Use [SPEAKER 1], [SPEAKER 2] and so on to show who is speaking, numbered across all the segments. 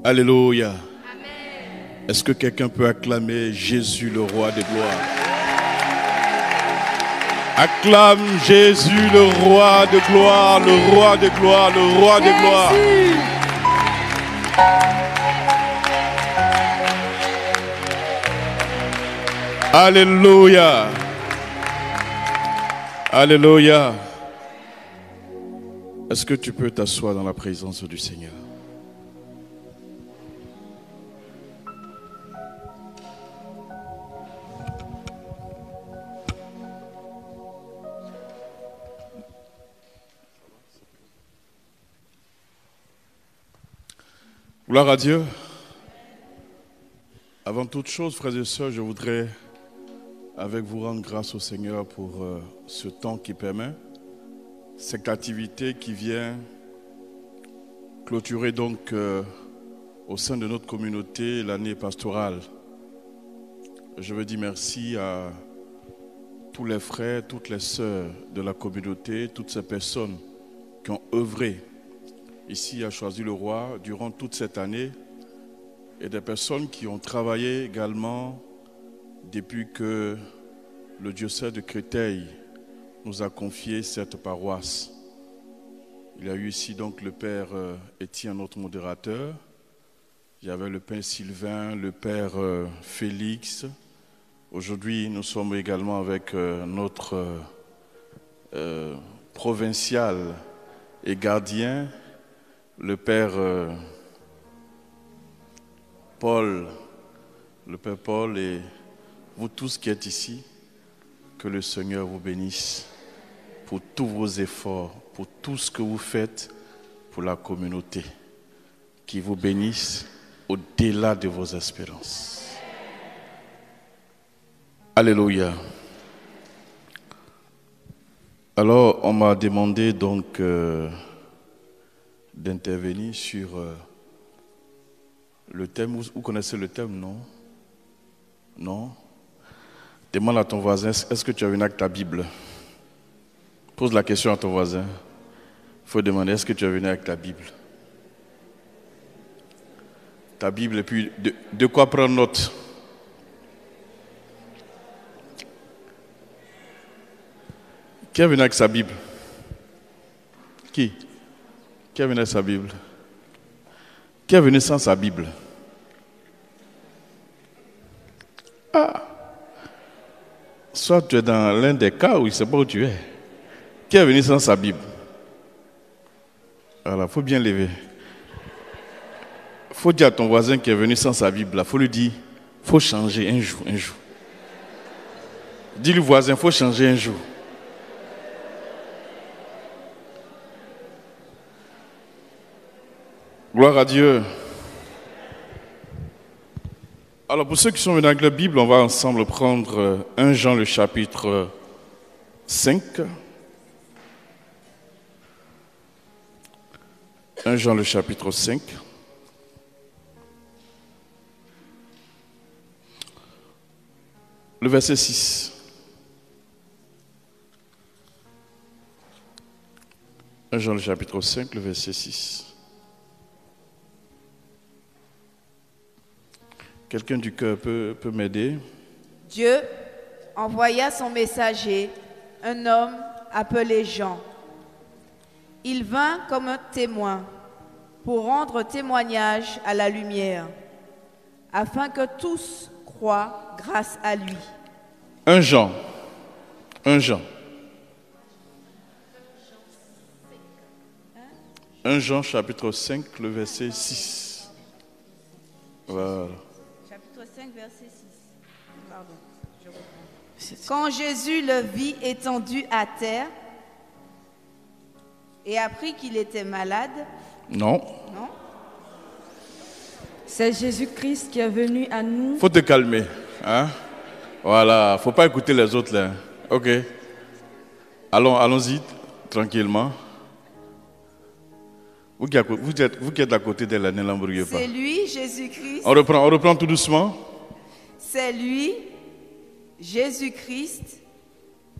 [SPEAKER 1] Alléluia. Est-ce que quelqu'un peut acclamer Jésus, le roi des gloires? Acclame Jésus, le roi de gloire, le roi des gloires, le roi des gloires. Alléluia. Alléluia. Est-ce que tu peux t'asseoir dans la présence du Seigneur? Gloire à Dieu. Avant toute chose, frères et sœurs, je voudrais avec vous rendre grâce au Seigneur pour ce temps qui permet, cette activité qui vient clôturer donc au sein de notre communauté l'année pastorale. Je veux dire merci à tous les frères, toutes les sœurs de la communauté, toutes ces personnes qui ont œuvré ici à Choisy-le-Roi durant toute cette année et des personnes qui ont travaillé également depuis que le diocèse de Créteil nous a confié cette paroisse. Il y a eu ici donc le père Étienne, notre modérateur. Il y avait le père Sylvain, le père Félix. Aujourd'hui, nous sommes également avec notre provincial et gardien, le père Paul, et vous tous qui êtes ici, que le Seigneur vous bénisse pour tous vos efforts, pour tout ce que vous faites pour la communauté. Qu'il vous bénisse au-delà de vos espérances. Alléluia. Alors, on m'a demandé donc d'intervenir sur le thème. Vous connaissez le thème, non? Non? Demande à ton voisin, est-ce que tu as venu avec ta Bible? Pose la question à ton voisin. Il faut demander, est-ce que tu es venu avec ta Bible? Ta Bible, et puis de quoi prendre note? Qui est venu avec sa Bible? Qui est venu avec sa Bible? Qui est venu sans sa Bible? Ah! Soit tu es dans l'un des cas où il ne sait pas où tu es. Qui est venu sans sa Bible? Voilà, il faut bien lever. Il faut dire à ton voisin qui est venu sans sa Bible, il faut lui dire, il faut changer un jour. Dis-lui voisin, il faut changer un jour. Gloire à Dieu. Alors pour ceux qui sont venus avec la Bible, on va ensemble prendre 1 Jean le chapitre 5. 1 Jean le chapitre 5. Le verset 6. 1 Jean le chapitre 5, le verset 6. Quelqu'un du cœur peut m'aider?
[SPEAKER 2] Dieu envoya son messager, un homme appelé Jean. Il vint comme un témoin pour rendre témoignage à la lumière, afin que tous croient grâce à lui.
[SPEAKER 1] 1 Jean. 1 Jean chapitre 5, le verset 6. Voilà.
[SPEAKER 2] Chapitre 5, verset 6. Pardon, je reprends. Quand Jésus le vit étendu à terre et apprit qu'il était malade.
[SPEAKER 1] Non.
[SPEAKER 3] C'est Jésus-Christ qui est venu à nous.
[SPEAKER 1] Faut te calmer. Hein? Voilà, faut pas écouter les autres là. Ok. Allons-y tranquillement. Vous qui êtes à côté d'elle, ne l'embrouillez pas.
[SPEAKER 2] C'est lui, Jésus-Christ.
[SPEAKER 1] On reprend tout doucement.
[SPEAKER 2] C'est lui, Jésus-Christ,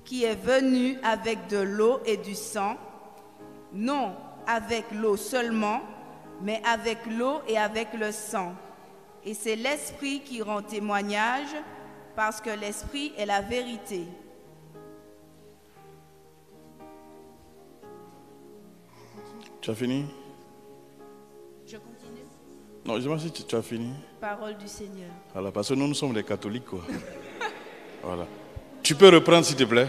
[SPEAKER 2] qui est venu avec de l'eau et du sang, non avec l'eau seulement, mais avec l'eau et avec le sang. Et c'est l'Esprit qui rend témoignage, parce que l'Esprit est la vérité.
[SPEAKER 1] Tu as fini?
[SPEAKER 2] Je continue.
[SPEAKER 1] Non, je me dis que tu as fini.
[SPEAKER 2] Parole du Seigneur.
[SPEAKER 1] Voilà, parce que nous sommes des catholiques, quoi. Voilà. Tu peux reprendre, s'il te plaît?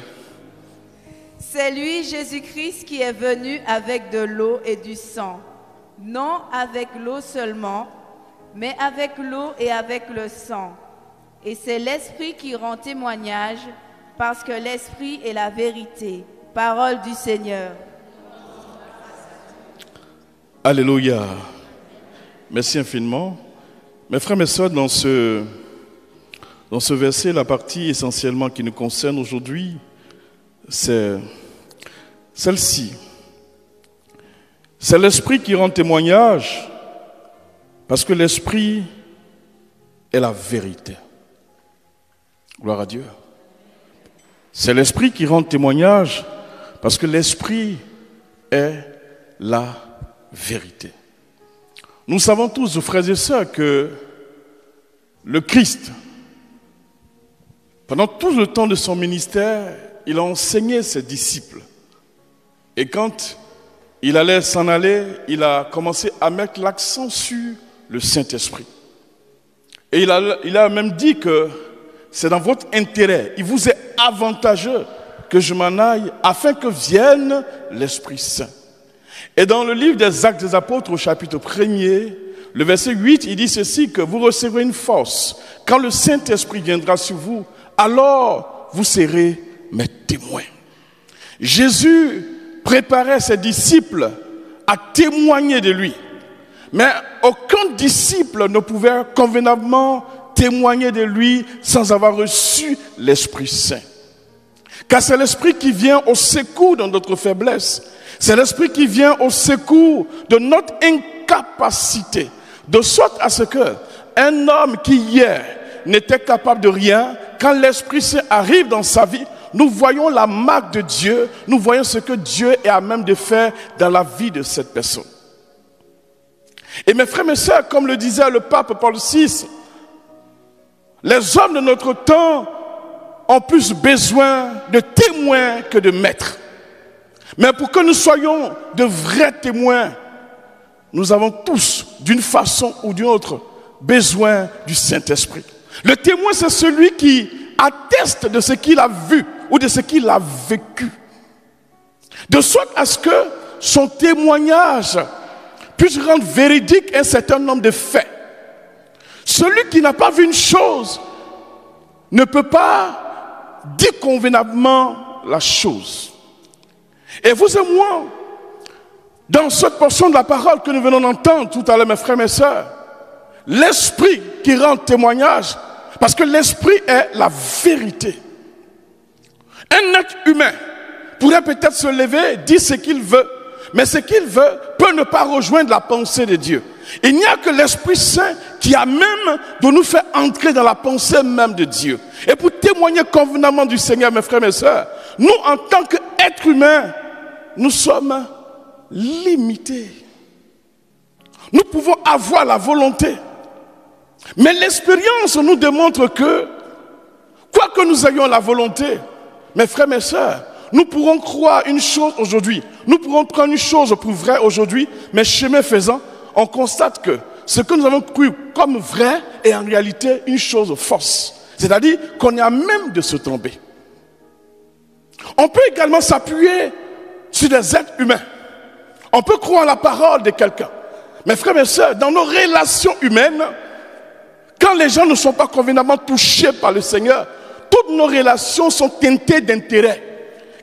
[SPEAKER 2] C'est lui, Jésus-Christ, qui est venu avec de l'eau et du sang. Non avec l'eau seulement, mais avec l'eau et avec le sang. Et c'est l'Esprit qui rend témoignage, parce que l'Esprit est la vérité. Parole du Seigneur.
[SPEAKER 1] Alléluia. Merci infiniment. Mes frères, mes sœurs, dans ce verset, la partie essentiellement qui nous concerne aujourd'hui, c'est celle-ci. C'est l'Esprit qui rend témoignage, parce que l'Esprit est la vérité. Gloire à Dieu. C'est l'Esprit qui rend témoignage, parce que l'Esprit est la vérité. Nous savons tous, frères et sœurs, que le Christ, pendant tout le temps de son ministère, il a enseigné ses disciples. Et quand il allait s'en aller, il a commencé à mettre l'accent sur le Saint-Esprit. Et il a même dit que c'est dans votre intérêt, il vous est avantageux que je m'en aille afin que vienne l'Esprit Saint. Et dans le livre des Actes des Apôtres, au chapitre 1er, le verset 8, il dit ceci, que vous recevrez une force. Quand le Saint-Esprit viendra sur vous, alors vous serez mes témoins. Jésus préparait ses disciples à témoigner de lui. Mais aucun disciple ne pouvait convenablement témoigner de lui sans avoir reçu l'Esprit Saint. Car c'est l'Esprit qui vient au secours de notre faiblesse. C'est l'Esprit qui vient au secours de notre incapacité. De sorte à ce que un homme qui hier n'était capable de rien, quand l'Esprit Saint arrive dans sa vie, nous voyons la marque de Dieu, nous voyons ce que Dieu est à même de faire dans la vie de cette personne. Et mes frères et sœurs, comme le disait le pape Paul VI, les hommes de notre temps ont plus besoin de témoins que de maîtres. Mais pour que nous soyons de vrais témoins, nous avons tous, d'une façon ou d'une autre, besoin du Saint-Esprit. Le témoin, c'est celui qui atteste de ce qu'il a vu ou de ce qu'il a vécu. De sorte à ce que son témoignage puisse rendre véridique un certain nombre de faits. Celui qui n'a pas vu une chose ne peut pas dire convenablement la chose. Et vous et moi, dans cette portion de la parole que nous venons d'entendre tout à l'heure, mes frères et mes sœurs, l'Esprit qui rend témoignage, parce que l'Esprit est la vérité. Un être humain pourrait peut-être se lever, dire ce qu'il veut, mais ce qu'il veut peut ne pas rejoindre la pensée de Dieu. Il n'y a que l'Esprit Saint qui a même de nous faire entrer dans la pensée même de Dieu. Et pour témoigner convenablement du Seigneur, mes frères et mes sœurs, nous, en tant qu'êtres humains, nous sommes limités. Nous pouvons avoir la volonté. Mais l'expérience nous démontre que, quoi que nous ayons la volonté, mes frères et mes sœurs, nous pourrons croire une chose aujourd'hui. Nous pourrons prendre une chose pour vrai aujourd'hui, mais chemin faisant, on constate que ce que nous avons cru comme vrai est en réalité une chose fausse. C'est-à-dire qu'on est à même de se tromper. On peut également s'appuyer sur des êtres humains. On peut croire la parole de quelqu'un. Mes frères et sœurs, dans nos relations humaines, quand les gens ne sont pas convenablement touchés par le Seigneur, toutes nos relations sont teintées d'intérêt.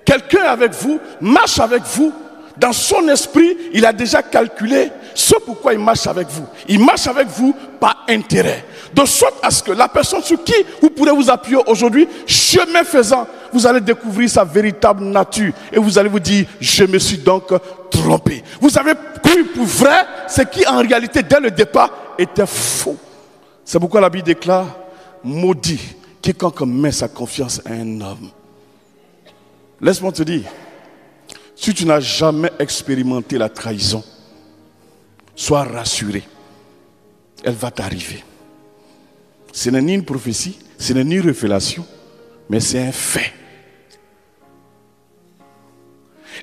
[SPEAKER 1] Quelqu'un avec vous, marche avec vous, dans son esprit, il a déjà calculé ce pourquoi il marche avec vous. Il marche avec vous par intérêt. De sorte à ce que la personne sur qui vous pourrez vous appuyer aujourd'hui, chemin faisant, vous allez découvrir sa véritable nature. Et vous allez vous dire, je me suis donc trompé. Vous avez cru pour vrai ce qui en réalité, dès le départ, était faux. C'est pourquoi la Bible déclare, maudit quiconque met sa confiance à un homme. Laisse-moi te dire, si tu n'as jamais expérimenté la trahison, sois rassuré, elle va t'arriver. Ce n'est ni une prophétie, ce n'est ni une révélation, mais c'est un fait.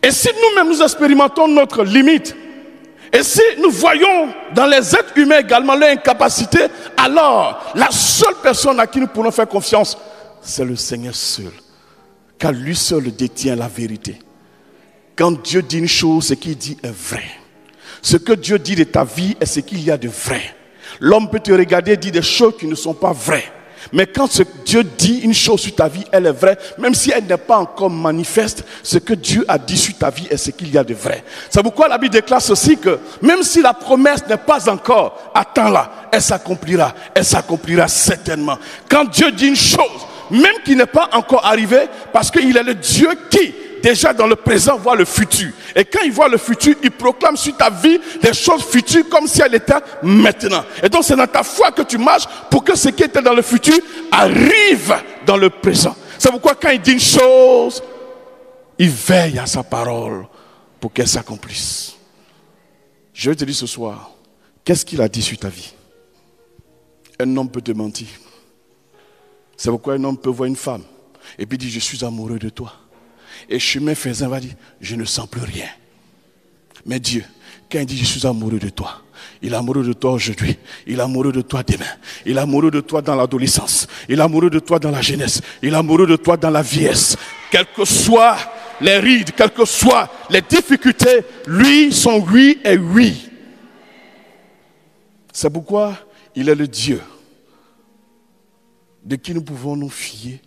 [SPEAKER 1] Et si nous-mêmes nous expérimentons notre limite, et si nous voyons dans les êtres humains également leur incapacité, alors la seule personne à qui nous pourrons faire confiance, c'est le Seigneur seul. Car lui seul détient la vérité. Quand Dieu dit une chose, ce qu'il dit est vrai. Ce que Dieu dit de ta vie est ce qu'il y a de vrai. L'homme peut te regarder et dire des choses qui ne sont pas vraies. Mais quand Dieu dit une chose sur ta vie, elle est vraie. Même si elle n'est pas encore manifeste, ce que Dieu a dit sur ta vie est ce qu'il y a de vrai. C'est pourquoi la Bible déclare ceci, que même si la promesse n'est pas encore, attends-la, elle s'accomplira. Elle s'accomplira certainement. Quand Dieu dit une chose, même qui n'est pas encore arrivée, parce qu'il est le Dieu qui, déjà dans le présent, voit le futur. Et quand il voit le futur, il proclame sur ta vie des choses futures comme si elles étaient maintenant. Et donc c'est dans ta foi que tu marches pour que ce qui était dans le futur arrive dans le présent. C'est pourquoi quand il dit une chose, il veille à sa parole pour qu'elle s'accomplisse. Je vais te dire ce soir, qu'est-ce qu'il a dit sur ta vie? Un homme peut te mentir. C'est pourquoi un homme peut voir une femme et puis dire, je suis amoureux de toi. Et chemin faisant va dire, je ne sens plus rien. Mais Dieu, quand il dit, je suis amoureux de toi, il est amoureux de toi aujourd'hui, il est amoureux de toi demain, il est amoureux de toi dans l'adolescence, il est amoureux de toi dans la jeunesse, il est amoureux de toi dans la vieillesse. Quelles que soient les rides, quelles que soient les difficultés, lui, son oui est oui. C'est pourquoi il est le Dieu de qui nous pouvons nous fier,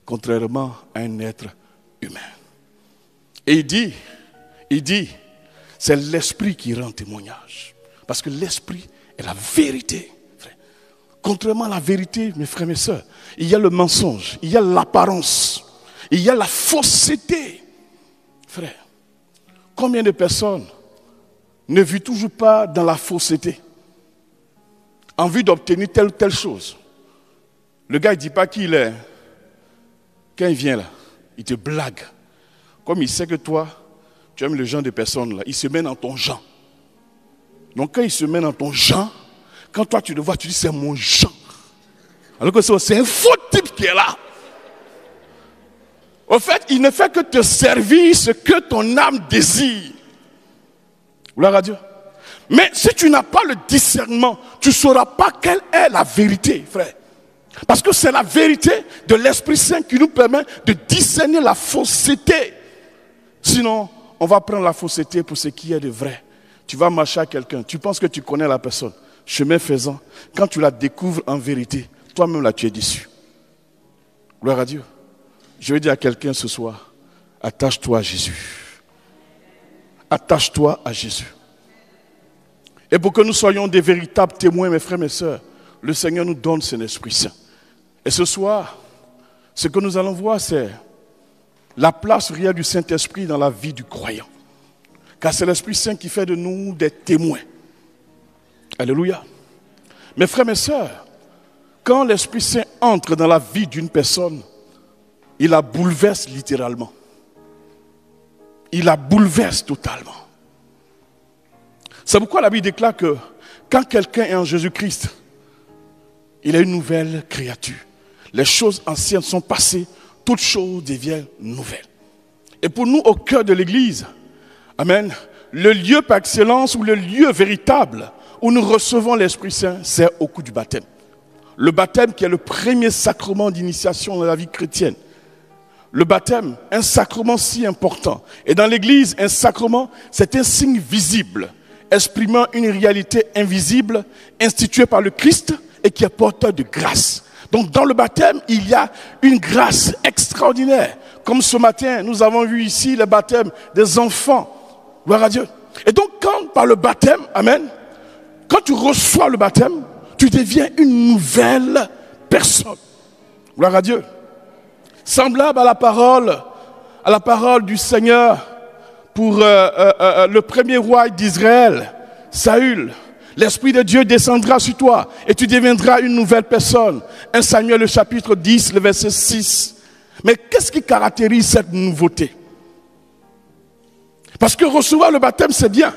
[SPEAKER 1] contrairement à un être humain. Et il dit, c'est l'esprit qui rend témoignage. Parce que l'esprit est la vérité. Frère. Contrairement à la vérité, mes frères et mes sœurs, il y a le mensonge, il y a l'apparence, il y a la fausseté. Frère, combien de personnes ne vivent toujours pas dans la fausseté, en vue d'obtenir telle ou telle chose? Le gars ne dit pas qui il est. Quand il vient là, il te blague. Comme il sait que toi, tu aimes le genre de personnes là, il se met dans ton genre. Donc quand il se met dans ton genre, quand toi tu le vois, tu dis c'est mon genre. Alors que c'est un faux type qui est là. Au fait, il ne fait que te servir ce que ton âme désire. Gloire à Dieu. Mais si tu n'as pas le discernement, tu ne sauras pas quelle est la vérité, frère. Parce que c'est la vérité de l'Esprit Saint qui nous permet de discerner la fausseté. Sinon, on va prendre la fausseté pour ce qui est de vrai. Tu vas marcher à quelqu'un, tu penses que tu connais la personne. Chemin faisant, quand tu la découvres en vérité, toi-même là tu es déçu. Gloire à Dieu. Je vais dire à quelqu'un ce soir, attache-toi à Jésus. Attache-toi à Jésus. Et pour que nous soyons des véritables témoins, mes frères, mes sœurs, le Seigneur nous donne son Esprit Saint. Et ce soir, ce que nous allons voir, c'est la place réelle du Saint-Esprit dans la vie du croyant. Car c'est l'Esprit Saint qui fait de nous des témoins. Alléluia. Mes frères, mes sœurs, quand l'Esprit Saint entre dans la vie d'une personne, il la bouleverse littéralement. Il la bouleverse totalement. C'est pourquoi la Bible déclare que quand quelqu'un est en Jésus-Christ, il est une nouvelle créature. Les choses anciennes sont passées, toutes choses deviennent nouvelles. Et pour nous, au cœur de l'Église, amen, le lieu par excellence ou le lieu véritable où nous recevons l'Esprit Saint, c'est au coup du baptême. Le baptême qui est le premier sacrement d'initiation dans la vie chrétienne. Le baptême, un sacrement si important. Et dans l'Église, un sacrement, c'est un signe visible, exprimant une réalité invisible, instituée par le Christ et qui est porteur de grâce. Donc dans le baptême, il y a une grâce extraordinaire. Comme ce matin, nous avons vu ici le baptême des enfants. Gloire à Dieu. Et donc quand par le baptême, amen, quand tu reçois le baptême, tu deviens une nouvelle personne. Gloire à Dieu. Semblable à la parole du Seigneur pour le premier roi d'Israël, Saül. L'Esprit de Dieu descendra sur toi et tu deviendras une nouvelle personne. 1 Samuel, le chapitre 10, le verset 6. Mais qu'est-ce qui caractérise cette nouveauté? Parce que recevoir le baptême, c'est bien.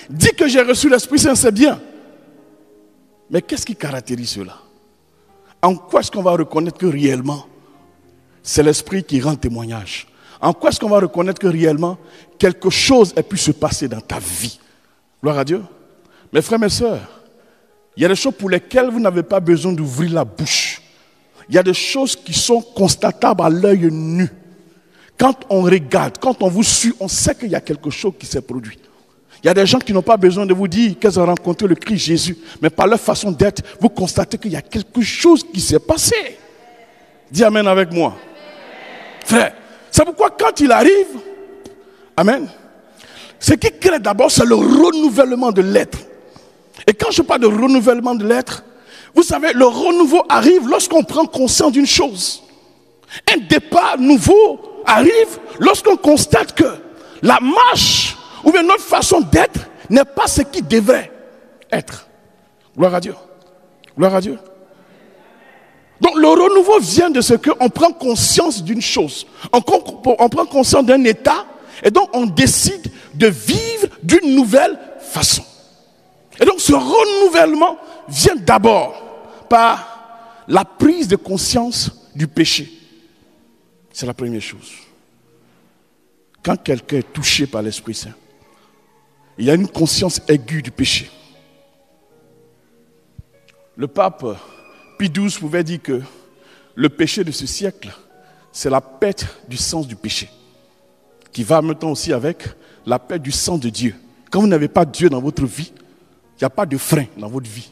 [SPEAKER 1] Dire que j'ai reçu l'Esprit Saint, c'est bien. Mais qu'est-ce qui caractérise cela? En quoi est-ce qu'on va reconnaître que réellement, c'est l'Esprit qui rend témoignage? En quoi est-ce qu'on va reconnaître que réellement, quelque chose a pu se passer dans ta vie? Gloire à Dieu. Mes frères, mes sœurs, il y a des choses pour lesquelles vous n'avez pas besoin d'ouvrir la bouche. Il y a des choses qui sont constatables à l'œil nu. Quand on regarde, quand on vous suit, on sait qu'il y a quelque chose qui s'est produit. Il y a des gens qui n'ont pas besoin de vous dire qu'elles ont rencontré le Christ Jésus, mais par leur façon d'être, vous constatez qu'il y a quelque chose qui s'est passé. Dis amen avec moi. Frère, c'est pourquoi quand il arrive, amen, ce qui crée d'abord, c'est le renouvellement de l'être. Et quand je parle de renouvellement de l'être, vous savez, le renouveau arrive lorsqu'on prend conscience d'une chose. Un départ nouveau arrive lorsqu'on constate que la marche ou bien notre façon d'être n'est pas ce qui devrait être. Gloire à Dieu. Gloire à Dieu. Donc le renouveau vient de ce qu'on prend conscience d'une chose. On prend conscience d'un état et donc on décide de vivre d'une nouvelle façon. Et donc ce renouvellement vient d'abord par la prise de conscience du péché. C'est la première chose. Quand quelqu'un est touché par l'Esprit Saint, il y a une conscience aiguë du péché. Le pape Pie XII pouvait dire que le péché de ce siècle, c'est la perte du sens du péché, qui va en même temps aussi avec la perte du sens de Dieu. Quand vous n'avez pas Dieu dans votre vie, il n'y a pas de frein dans votre vie.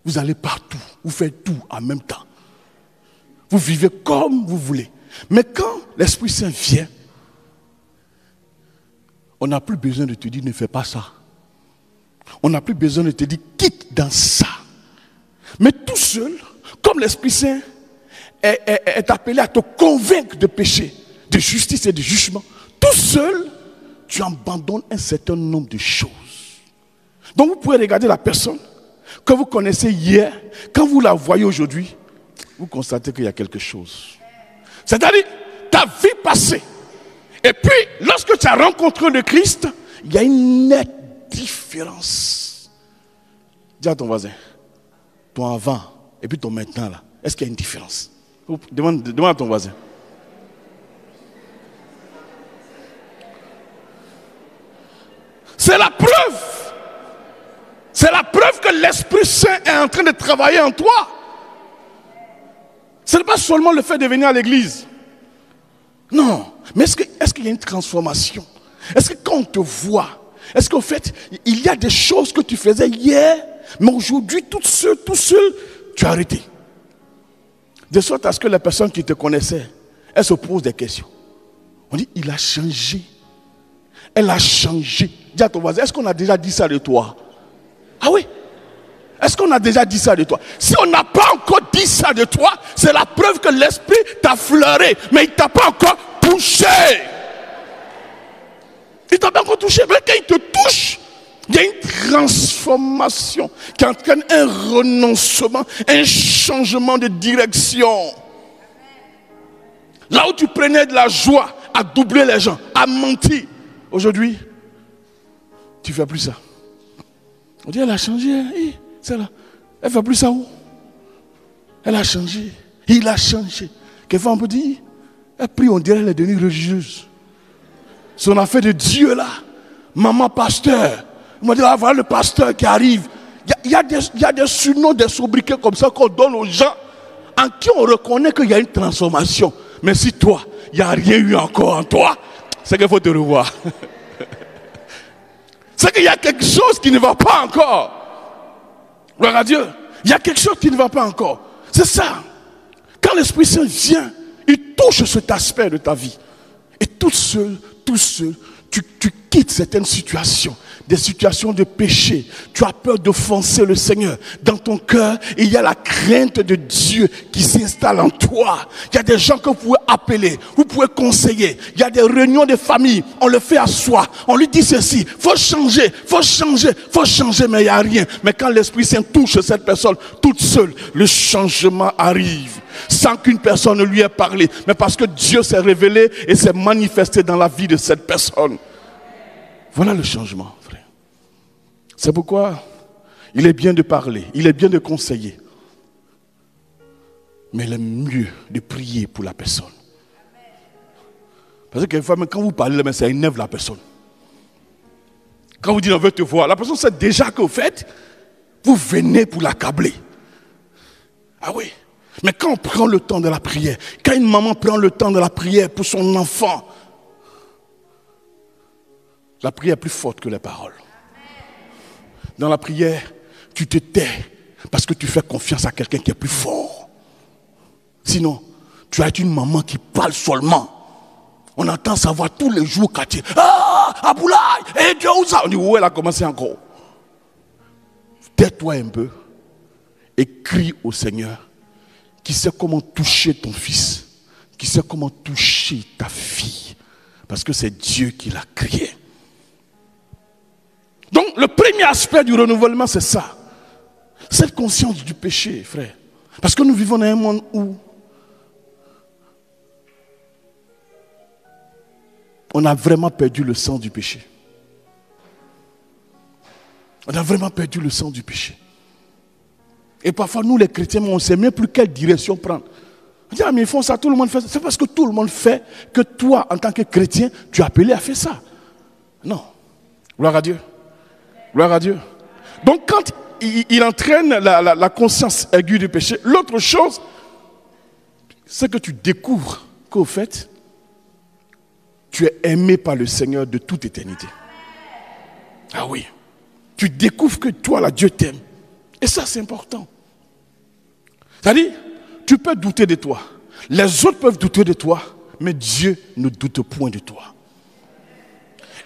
[SPEAKER 1] Vous allez partout, vous faites tout en même temps. Vous vivez comme vous voulez. Mais quand l'Esprit Saint vient, on n'a plus besoin de te dire ne fais pas ça. On n'a plus besoin de te dire quitte dans ça. Mais tout seul, comme l'Esprit Saint est appelé à te convaincre de péché, de justice et de jugement, tout seul, tu abandonnes un certain nombre de choses. Donc vous pouvez regarder la personne que vous connaissez hier, quand vous la voyez aujourd'hui, vous constatez qu'il y a quelque chose. C'est-à-dire, ta vie passée. Et puis, lorsque tu as rencontré le Christ, il y a une nette différence. Dis à ton voisin, ton avant et puis ton maintenant là, est-ce qu'il y a une différence? Demande à ton voisin. C'est la preuve. C'est la preuve que l'Esprit Saint est en train de travailler en toi. Ce n'est pas seulement le fait de venir à l'église. Non. Mais est-ce qu'il y a une transformation? Est-ce que quand on te voit, est-ce qu'en fait, il y a des choses que tu faisais hier, mais aujourd'hui, tout seul, tu as arrêté? De sorte à ce que les personnes qui te connaissaient, elles se posent des questions. On dit, il a changé. Elle a changé. Dis à ton voisin, est-ce qu'on a déjà dit ça de toi? Ah oui? Est-ce qu'on a déjà dit ça de toi? Si on n'a pas encore dit ça de toi, c'est la preuve que l'Esprit t'a fleuré, mais il ne t'a pas encore touché. Il ne t'a pas encore touché. Mais quand il te touche, il y a une transformation qui entraîne un renoncement, un changement de direction. Là où tu prenais de la joie à doubler les gens, à mentir, aujourd'hui, tu ne fais plus ça. On dit, elle a changé. C'est là. Elle ne fait plus ça où? Elle a changé. Il a changé. Quelquefois, on peut dire, elle prie, on dirait, elle est devenue religieuse. Son affaire de Dieu là. Maman pasteur. On m'a dit, ah, voilà le pasteur qui arrive. Il y a des surnoms, des sobriquets comme ça qu'on donne aux gens en qui on reconnaît qu'il y a une transformation. Mais si toi, il n'y a rien eu encore en toi, c'est qu'il faut te revoir. C'est qu'il y a quelque chose qui ne va pas encore. Gloire à Dieu. Il y a quelque chose qui ne va pas encore. C'est ça. Quand l'Esprit Saint vient, il touche cet aspect de ta vie. Et tout seul, tu quittes certaines situations. des situations de péché. Tu as peur d'offenser le Seigneur. Dans ton cœur, il y a la crainte de Dieu qui s'installe en toi. Il y a des gens que vous pouvez appeler, vous pouvez conseiller. Il y a des réunions de famille, on le fait à soi. On lui dit ceci, faut changer, mais il n'y a rien. Mais quand l'Esprit Saint touche cette personne toute seule, le changement arrive. Sans qu'une personne ne lui ait parlé, mais parce que Dieu s'est révélé et s'est manifesté dans la vie de cette personne. Voilà le changement, frère. C'est pourquoi il est bien de parler, il est bien de conseiller, mais il est mieux de prier pour la personne. Parce que quelquefois, quand vous parlez, ça énerve la personne. Quand vous dites on veut te voir, la personne sait déjà que vous faites, vous venez pour l'accabler. Ah oui. Mais quand on prend le temps de la prière, quand une maman prend le temps de la prière pour son enfant, la prière est plus forte que les paroles. Dans la prière, tu te tais parce que tu fais confiance à quelqu'un qui est plus fort. Sinon, tu as une maman qui parle seulement. On entend sa voix tous les jours quand tu es Aboulaye, et Dieu où ça? On dit où elle a commencé encore. Tais-toi un peu et crie au Seigneur qui sait comment toucher ton fils, qui sait comment toucher ta fille, parce que c'est Dieu qui l'a créé. Donc le premier aspect du renouvellement, c'est ça. Cette conscience du péché, frère. Parce que nous vivons dans un monde où on a vraiment perdu le sens du péché. On a vraiment perdu le sens du péché. Et parfois, nous les chrétiens, on ne sait même plus quelle direction prendre. On dit, ah mais ils font ça, tout le monde fait ça. C'est parce que tout le monde fait que toi, en tant que chrétien, tu es appelé à faire ça. Non. Gloire à Dieu. Gloire à Dieu. Donc quand il entraîne la conscience aiguë du péché, l'autre chose, c'est que tu découvres qu'au fait, tu es aimé par le Seigneur de toute éternité. Ah oui. Tu découvres que toi, là, Dieu t'aime. Et ça, c'est important. C'est-à-dire, tu peux douter de toi. Les autres peuvent douter de toi, mais Dieu ne doute point de toi.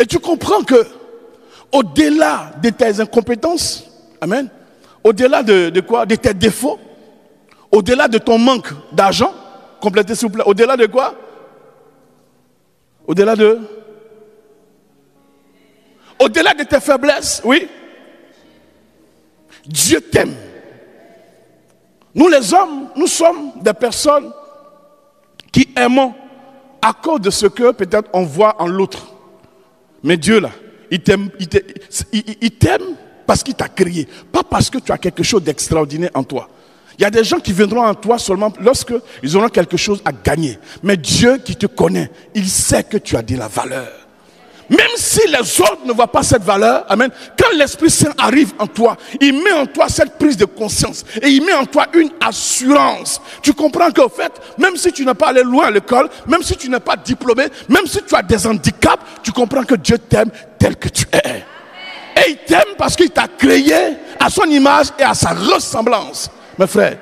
[SPEAKER 1] Et tu comprends que, au-delà de tes incompétences, amen, au-delà de quoi? De tes défauts, au-delà de ton manque d'argent, complétez s'il vous plaît, au-delà de quoi? Au-delà de tes faiblesses, oui. Dieu t'aime. Nous les hommes, nous sommes des personnes qui aimons à cause de ce que peut-être on voit en l'autre. Mais Dieu là, il t'aime parce qu'il t'a créé, pas parce que tu as quelque chose d'extraordinaire en toi. Il y a des gens qui viendront en toi seulement lorsqu'ils auront quelque chose à gagner. Mais Dieu qui te connaît, il sait que tu as de la valeur. Même si les autres ne voient pas cette valeur, amen, quand l'Esprit Saint arrive en toi, il met en toi cette prise de conscience et il met en toi une assurance. Tu comprends qu'au fait, même si tu n'es pas allé loin à l'école, même si tu n'es pas diplômé, même si tu as des handicaps, tu comprends que Dieu t'aime tel que tu es. Et il t'aime parce qu'il t'a créé à son image et à sa ressemblance, mes frères.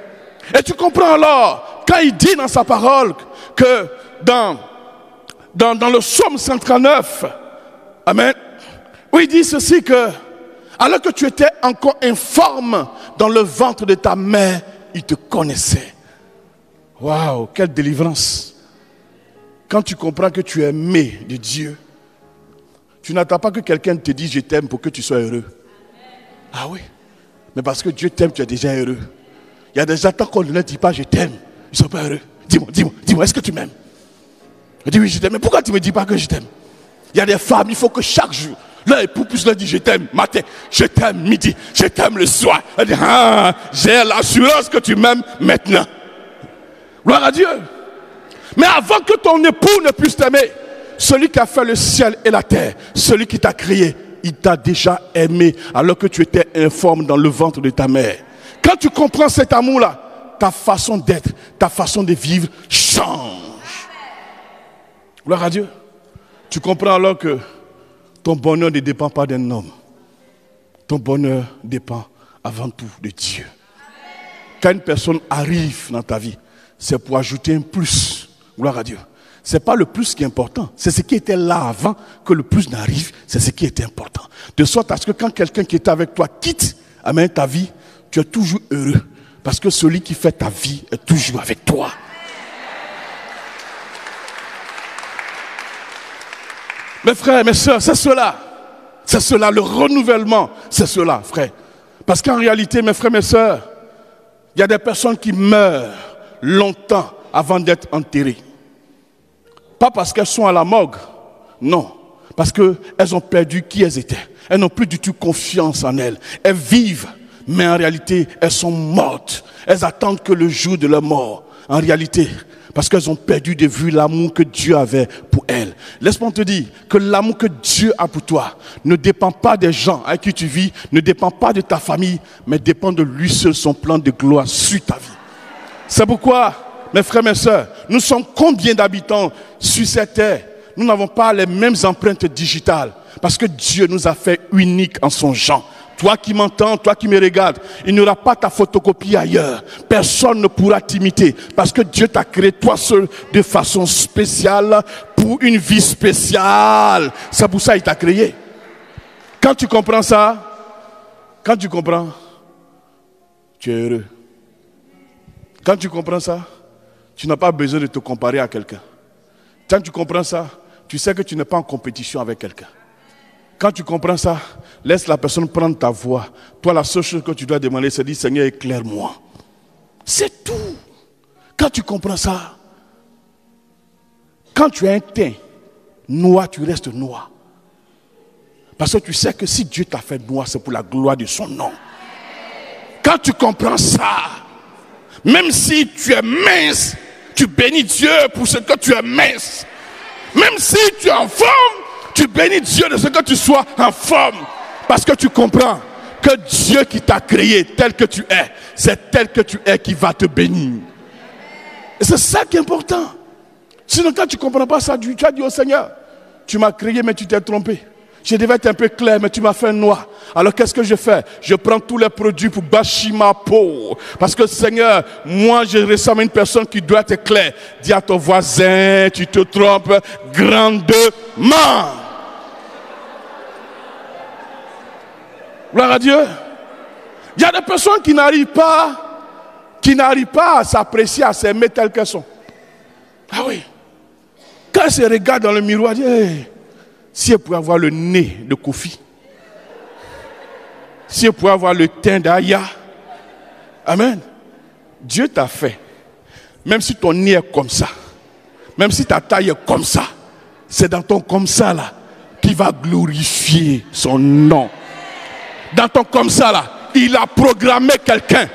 [SPEAKER 1] Et tu comprends alors, quand il dit dans sa parole que dans le psaume 139, amen, où il dit ceci que, alors que tu étais encore informe dans le ventre de ta mère, il te connaissait. Waouh, quelle délivrance. Quand tu comprends que tu es aimé de Dieu, tu n'attends pas que quelqu'un te dise je t'aime pour que tu sois heureux. Ah oui, mais parce que Dieu t'aime, tu es déjà heureux. Il y a des gens tant qu'on ne leur dit pas je t'aime, ils ne sont pas heureux. Dis-moi, est-ce que tu m'aimes? Je dis oui, je t'aime, mais pourquoi tu ne me dis pas que je t'aime? Il y a des femmes, il faut que chaque jour, leur époux puisse leur dire je t'aime matin, je t'aime midi, je t'aime le soir. Elle dit j'ai l'assurance que tu m'aimes maintenant. Gloire à Dieu. Mais avant que ton époux ne puisse t'aimer, celui qui a fait le ciel et la terre, celui qui t'a créé, il t'a déjà aimé alors que tu étais informe dans le ventre de ta mère. Quand tu comprends cet amour-là, ta façon d'être, ta façon de vivre change. Gloire à Dieu. Tu comprends alors que ton bonheur ne dépend pas d'un homme. Ton bonheur dépend avant tout de Dieu. Quand une personne arrive dans ta vie, c'est pour ajouter un plus. Gloire à Dieu. Ce n'est pas le plus qui est important. C'est ce qui était là avant que le plus n'arrive. C'est ce qui était important. De sorte à ce que quand quelqu'un qui était avec toi quitte, amen, ta vie, tu es toujours heureux. Parce que celui qui fait ta vie est toujours avec toi. Mes frères, mes sœurs, c'est cela. C'est cela, le renouvellement, c'est cela, frère. Parce qu'en réalité, mes frères, mes sœurs, il y a des personnes qui meurent longtemps avant d'être enterrées. Pas parce qu'elles sont à la morgue, non. Parce qu'elles ont perdu qui elles étaient. Elles n'ont plus du tout confiance en elles. Elles vivent, mais en réalité, elles sont mortes. Elles attendent que le jour de leur mort. En réalité, parce qu'elles ont perdu de vue l'amour que Dieu avait pour elles. Laisse-moi te dire que l'amour que Dieu a pour toi ne dépend pas des gens avec qui tu vis, ne dépend pas de ta famille, mais dépend de lui seul, son plan de gloire sur ta vie. C'est pourquoi, mes frères, mes sœurs, nous sommes combien d'habitants sur cette terre? Nous n'avons pas les mêmes empreintes digitales, parce que Dieu nous a fait uniques en son genre. Toi qui m'entends, toi qui me regardes, il n'y aura pas ta photocopie ailleurs. Personne ne pourra t'imiter, parce que Dieu t'a créé toi seul de façon spéciale pour une vie spéciale. C'est pour ça qu'il t'a créé. Quand tu comprends ça, quand tu comprends, tu es heureux. Quand tu comprends ça, tu n'as pas besoin de te comparer à quelqu'un. Quand tu comprends ça, tu sais que tu n'es pas en compétition avec quelqu'un. Quand tu comprends ça, laisse la personne prendre ta voix. Toi, la seule chose que tu dois demander, c'est de dire, Seigneur, éclaire-moi. C'est tout. Quand tu comprends ça, quand tu as un teint noir, tu restes noir. Parce que tu sais que si Dieu t'a fait noir, c'est pour la gloire de son nom. Quand tu comprends ça, même si tu es mince, tu bénis Dieu pour ce que tu es mince. Même si tu es en forme, tu bénis Dieu de ce que tu sois en forme. Parce que tu comprends que Dieu qui t'a créé tel que tu es, c'est tel que tu es qui va te bénir. Et c'est ça qui est important. Sinon quand tu ne comprends pas ça, tu as dit au Seigneur, tu m'as créé mais tu t'es trompé. Je devais être un peu clair, mais tu m'as fait noir. Alors qu'est-ce que je fais? Je prends tous les produits pour bâcher ma peau. Parce que Seigneur, moi je ressemble à une personne qui doit être claire. Dis à ton voisin, tu te trompes grandement. Gloire à Dieu. Il y a des personnes qui n'arrivent pas à s'apprécier, à s'aimer telles qu'elles sont. Ah oui. Quand elles se regardent dans le miroir, elles disent, hey, si elle pouvait avoir le nez de Kofi, si elle pouvait avoir le teint d'Aya, amen. Dieu t'a fait, même si ton nez est comme ça, même si ta taille est comme ça, c'est dans ton comme ça là qui va glorifier son nom. Dans ton comme ça là, il a programmé quelqu'un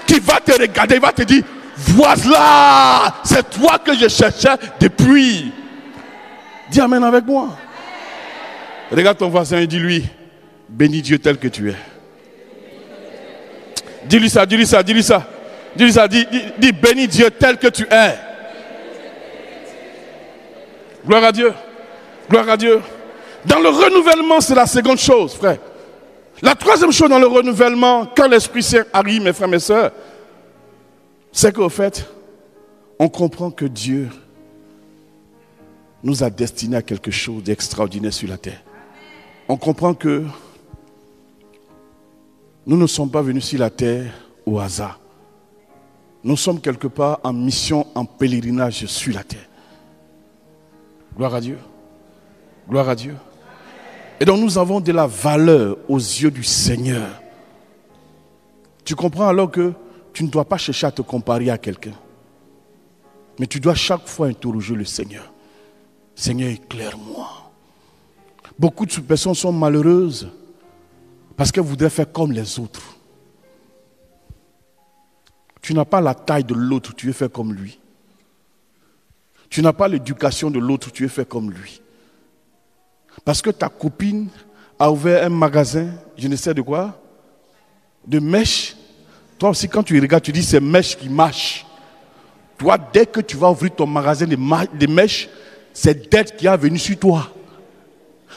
[SPEAKER 1] qui va te regarder, il va te dire, voilà, c'est toi que je cherchais depuis. Dis amen avec moi. Regarde ton voisin et dis-lui, bénis Dieu tel que tu es. Dis-lui ça, dis-lui ça, dis-lui ça. Dis-lui ça, dis bénis Dieu tel que tu es. Gloire à Dieu. Gloire à Dieu. Dans le renouvellement, c'est la seconde chose, frère. La troisième chose dans le renouvellement, quand l'Esprit Saint arrive, mes frères, mes sœurs, c'est qu'au fait, on comprend que Dieu nous a destinés à quelque chose d'extraordinaire sur la terre. On comprend que nous ne sommes pas venus sur la terre au hasard. Nous sommes quelque part en mission, en pèlerinage sur la terre. Gloire à Dieu. Gloire à Dieu. Et donc nous avons de la valeur aux yeux du Seigneur. Tu comprends alors que tu ne dois pas chercher à te comparer à quelqu'un. Mais tu dois chaque fois interroger le Seigneur. Seigneur, éclaire-moi. Beaucoup de personnes sont malheureuses parce qu'elles voudraient faire comme les autres. Tu n'as pas la taille de l'autre, tu veux faire comme lui. Tu n'as pas l'éducation de l'autre, tu veux faire comme lui. Parce que ta copine a ouvert un magasin, je ne sais de quoi, de mèches. Toi aussi, quand tu regardes, tu dis c'est mèches qui marchent. Toi, dès que tu vas ouvrir ton magasin de mèches, c'est dette qui est venue sur toi.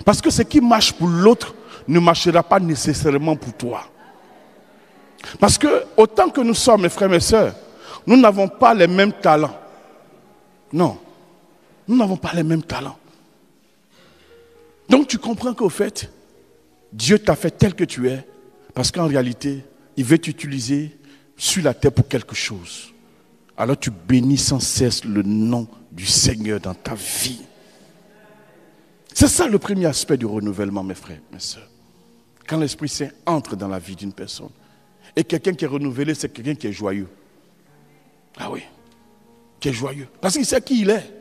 [SPEAKER 1] Parce que ce qui marche pour l'autre ne marchera pas nécessairement pour toi. Parce que autant que nous sommes, mes frères et mes sœurs, nous n'avons pas les mêmes talents. Non. Nous n'avons pas les mêmes talents. Donc tu comprends qu'au fait, Dieu t'a fait tel que tu es, parce qu'en réalité, il veut t'utiliser sur la terre pour quelque chose. Alors tu bénis sans cesse le nom du Seigneur dans ta vie. C'est ça le premier aspect du renouvellement, mes frères, mes sœurs. Quand l'Esprit Saint entre dans la vie d'une personne. Et quelqu'un qui est renouvelé, c'est quelqu'un qui est joyeux. Ah oui, qui est joyeux. Parce qu'il sait qui il est.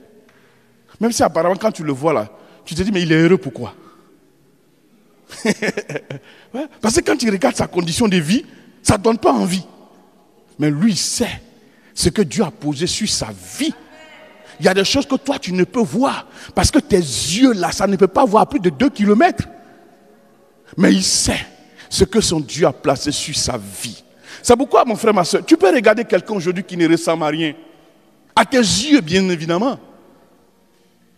[SPEAKER 1] Même si apparemment quand tu le vois là, tu te dis mais il est heureux pourquoi? Ouais, parce que quand tu regardes sa condition de vie, ça ne donne pas envie. Mais lui il sait ce que Dieu a posé sur sa vie. Il y a des choses que toi tu ne peux voir. Parce que tes yeux là, ça ne peut pas voir à plus de 2 kilomètres. Mais il sait ce que son Dieu a placé sur sa vie. C'est pourquoi, mon frère, ma soeur, tu peux regarder quelqu'un aujourd'hui qui ne ressemble à rien. À tes yeux, bien évidemment.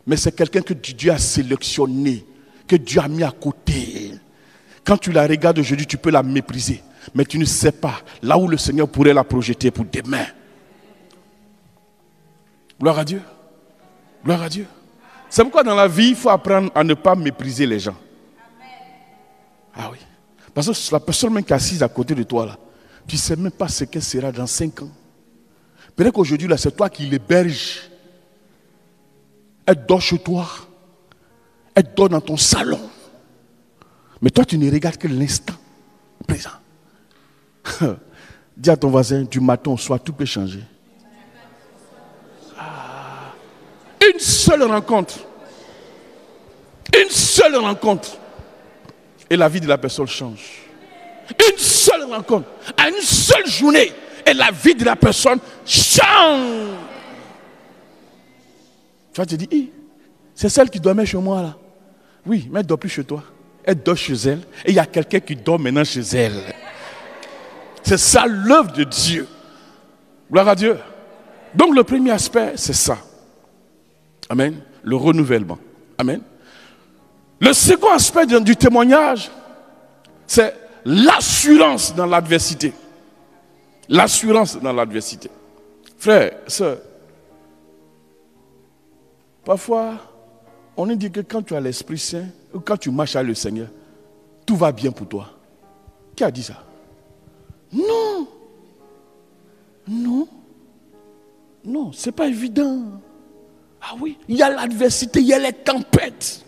[SPEAKER 1] Mais c'est quelqu'un que Dieu a sélectionné, que Dieu a mis à côté. Quand tu la regardes aujourd'hui, tu peux la mépriser. Mais tu ne sais pas là où le Seigneur pourrait la projeter pour demain. Gloire à Dieu. Gloire à Dieu. C'est pourquoi dans la vie, il faut apprendre à ne pas mépriser les gens. Ah oui. Parce que la personne même qui est assise à côté de toi, là, tu ne sais même pas ce qu'elle sera dans 5 ans. Peut-être qu'aujourd'hui, là, c'est toi qui l'héberge. Elle dort chez toi. Elle dort dans ton salon. Mais toi, tu ne regardes que l'instant présent. Dis à ton voisin, du matin au soir, tout peut changer. Ah. Une seule rencontre. Une seule rencontre. Et la vie de la personne change. Une seule rencontre. À une seule journée. Et la vie de la personne change. Tu vas te dire, c'est celle qui dormait chez moi là. Oui, mais elle ne dort plus chez toi. Elle dort chez elle. Et il y a quelqu'un qui dort maintenant chez elle. C'est ça l'œuvre de Dieu. Gloire à Dieu. Donc le premier aspect, c'est ça. Amen. Le renouvellement. Amen. Le second aspect du témoignage, c'est l'assurance dans l'adversité. L'assurance dans l'adversité. Frères, sœurs, parfois, on nous dit que quand tu as l'Esprit Saint, ou quand tu marches avec le Seigneur, tout va bien pour toi. Qui a dit ça? Non. Non. Non, ce n'est pas évident. Ah oui, il y a l'adversité, il y a les tempêtes.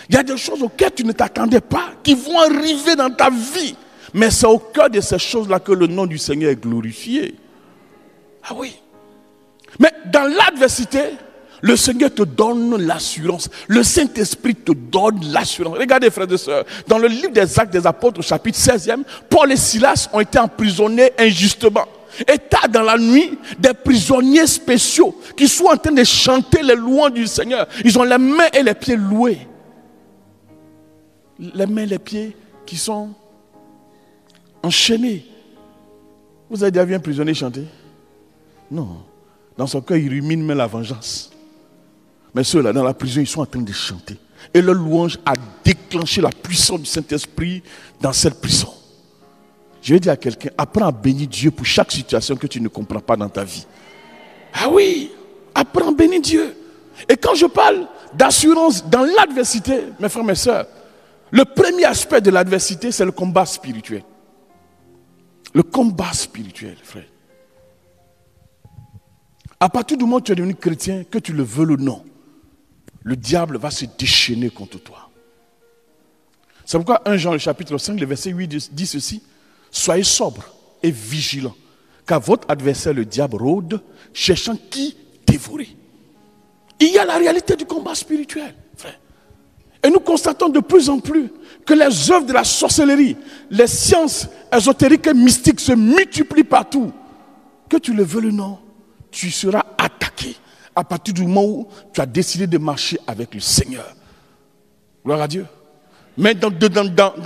[SPEAKER 1] Il y a des choses auxquelles tu ne t'attendais pas, qui vont arriver dans ta vie. Mais c'est au cœur de ces choses-là que le nom du Seigneur est glorifié. Ah oui. Mais dans l'adversité, le Seigneur te donne l'assurance. Le Saint-Esprit te donne l'assurance. Regardez, frères et sœurs, dans le livre des Actes des Apôtres, chapitre 16e, Paul et Silas ont été emprisonnés injustement. Et tard dans la nuit, des prisonniers spéciaux qui sont en train de chanter les louanges du Seigneur. Ils ont les mains et les pieds loués. Les mains et les pieds qui sont enchaînés. Vous avez déjà vu un prisonnier chanter? Non. Dans son cœur, il rumine même la vengeance. Mais ceux-là, dans la prison, ils sont en train de chanter. Et leur louange a déclenché la puissance du Saint-Esprit dans cette prison. Je vais dire à quelqu'un, apprends à bénir Dieu pour chaque situation que tu ne comprends pas dans ta vie. Ah oui, apprends à bénir Dieu. Et quand je parle d'assurance dans l'adversité, mes frères, mes sœurs, le premier aspect de l'adversité, c'est le combat spirituel. Le combat spirituel, frère. À partir du moment où tu es devenu chrétien, que tu le veux ou non, le diable va se déchaîner contre toi. C'est pourquoi 1 Jean, le chapitre 5, le verset 8 dit ceci. Soyez sobres et vigilants, car votre adversaire, le diable, rôde, cherchant qui dévorer. Il y a la réalité du combat spirituel, frère. Et nous constatons de plus en plus que les œuvres de la sorcellerie, les sciences ésotériques et mystiques se multiplient partout. Que tu le veux ou non, tu seras attaqué à partir du moment où tu as décidé de marcher avec le Seigneur. Gloire à Dieu. Mais dans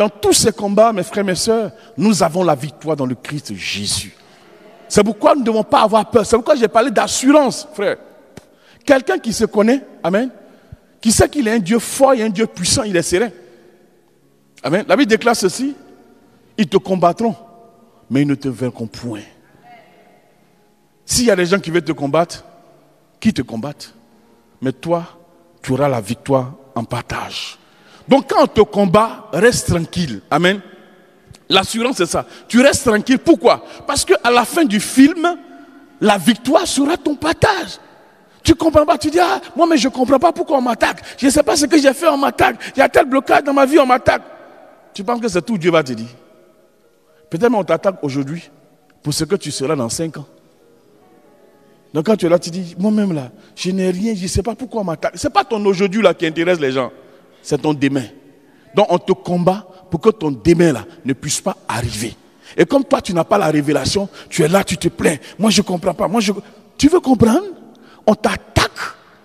[SPEAKER 1] tous ces combats, mes frères, mes sœurs, nous avons la victoire dans le Christ Jésus. C'est pourquoi nous ne devons pas avoir peur. C'est pourquoi j'ai parlé d'assurance, frère. Quelqu'un qui se connaît, amen, qui sait qu'il est un Dieu fort et un Dieu puissant, il est serein. Amen. La Bible déclare ceci. Ils te combattront, mais ils ne te vaincront point. S'il y a des gens qui veulent te combattre, qui te combattent? mais toi, tu auras la victoire en partage. Donc quand on te combat, reste tranquille. Amen. L'assurance, c'est ça. Tu restes tranquille. Pourquoi? Parce qu'à la fin du film, la victoire sera ton partage. Tu ne comprends pas. Tu dis, ah, moi, mais je ne comprends pas pourquoi on m'attaque. Je ne sais pas ce que j'ai fait, on m'attaque. Il y a tel blocage dans ma vie, on m'attaque. Tu penses que c'est tout Dieu va te dire? Peut-être on t'attaque aujourd'hui pour ce que tu seras dans 5 ans. Donc quand tu es là, tu dis, moi-même là, je n'ai rien, je ne sais pas pourquoi on m'attaque. Ce n'est pas ton aujourd'hui là qui intéresse les gens, c'est ton demain. Donc on te combat pour que ton demain là ne puisse pas arriver. Et comme toi tu n'as pas la révélation, tu es là, tu te plains. Moi je ne comprends pas. Tu veux comprendre? On t'attaque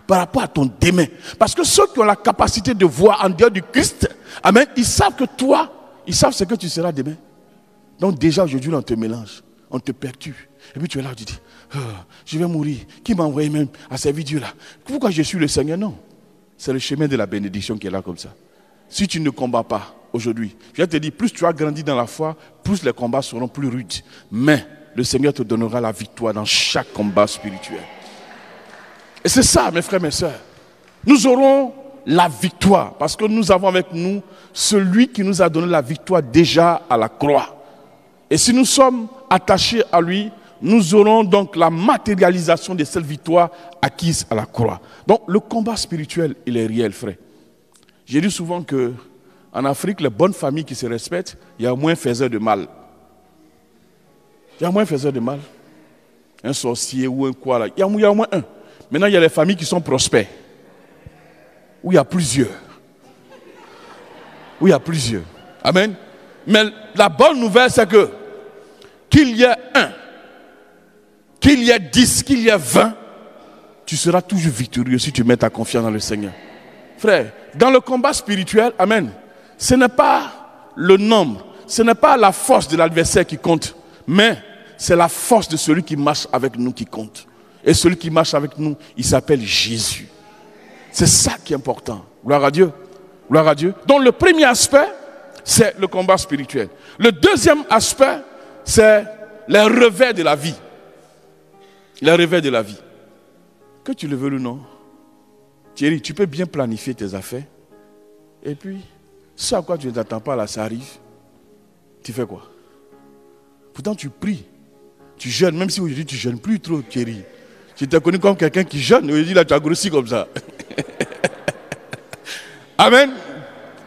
[SPEAKER 1] par rapport à ton demain. Parce que ceux qui ont la capacité de voir en dehors du Christ, amen, ils savent que toi, ils savent ce que tu seras demain. Donc déjà aujourd'hui on te mélange, on te perturbe. Et puis tu es là, tu dis, oh, je vais mourir. Qui m'a envoyé même à servir Dieu là? Pourquoi je suis le Seigneur? Non. C'est le chemin de la bénédiction qui est là comme ça. Si tu ne combats pas aujourd'hui, je vais te dire, plus tu as grandi dans la foi, plus les combats seront plus rudes. Mais le Seigneur te donnera la victoire dans chaque combat spirituel. Et c'est ça, mes frères, mes sœurs. Nous aurons la victoire parce que nous avons avec nous celui qui nous a donné la victoire déjà à la croix. Et si nous sommes attachés à lui, nous aurons donc la matérialisation de cette victoire acquise à la croix. Donc le combat spirituel, il est réel, frère. J'ai dit souvent qu'en Afrique, les bonnes familles qui se respectent, il y a moins faiseurs de mal. Il y a moins faiseurs de mal. Un sorcier ou un quoi là, il y a au moins un. Maintenant, il y a les familles qui sont prospères. Où il y a plusieurs. Où il y a plusieurs. Amen. Mais la bonne nouvelle, c'est que qu'il y ait un, qu'il y ait 10, qu'il y ait 20, tu seras toujours victorieux si tu mets ta confiance dans le Seigneur. Frère, dans le combat spirituel, amen, ce n'est pas le nombre, ce n'est pas la force de l'adversaire qui compte, mais c'est la force de celui qui marche avec nous qui compte. Et celui qui marche avec nous, il s'appelle Jésus. C'est ça qui est important. Gloire à Dieu. Gloire à Dieu. Donc le premier aspect, c'est le combat spirituel. Le deuxième aspect, c'est les revers de la vie. Les revers de la vie. Que tu le veux ou non, Thierry, tu peux bien planifier tes affaires. Et puis, ce à quoi tu ne t'attends pas là, ça arrive. Tu fais quoi? Pourtant, tu pries. Tu jeûnes, même si aujourd'hui tu ne jeûnes plus trop, Thierry. Tu t'es connu comme quelqu'un qui jeûne. Aujourd'hui, là, tu as grossi comme ça. Amen.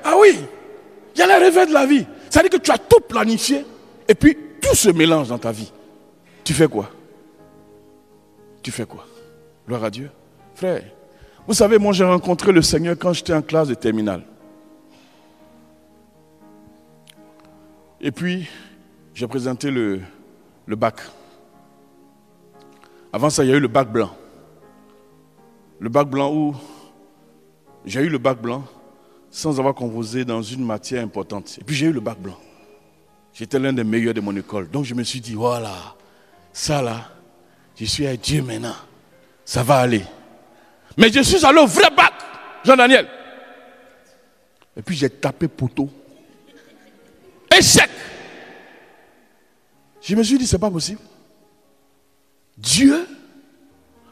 [SPEAKER 1] Ah oui. Il y a les revers de la vie. Ça veut dire que tu as tout planifié. Et puis, tout se mélange dans ta vie. Tu fais quoi? Tu fais quoi? Gloire à Dieu. Frère, vous savez, moi j'ai rencontré le Seigneur quand j'étais en classe de terminale. Et puis, j'ai présenté le bac. Avant ça, il y a eu le bac blanc. Le bac blanc où j'ai eu le bac blanc sans avoir composé dans une matière importante. Et puis j'ai eu le bac blanc. J'étais l'un des meilleurs de mon école. Donc je me suis dit, voilà, ça là, je suis avec Dieu maintenant. Ça va aller. Mais je suis allé au vrai bac, Jean-Daniel. Et puis j'ai tapé poteau. Échec. Je me suis dit, c'est pas possible. Dieu.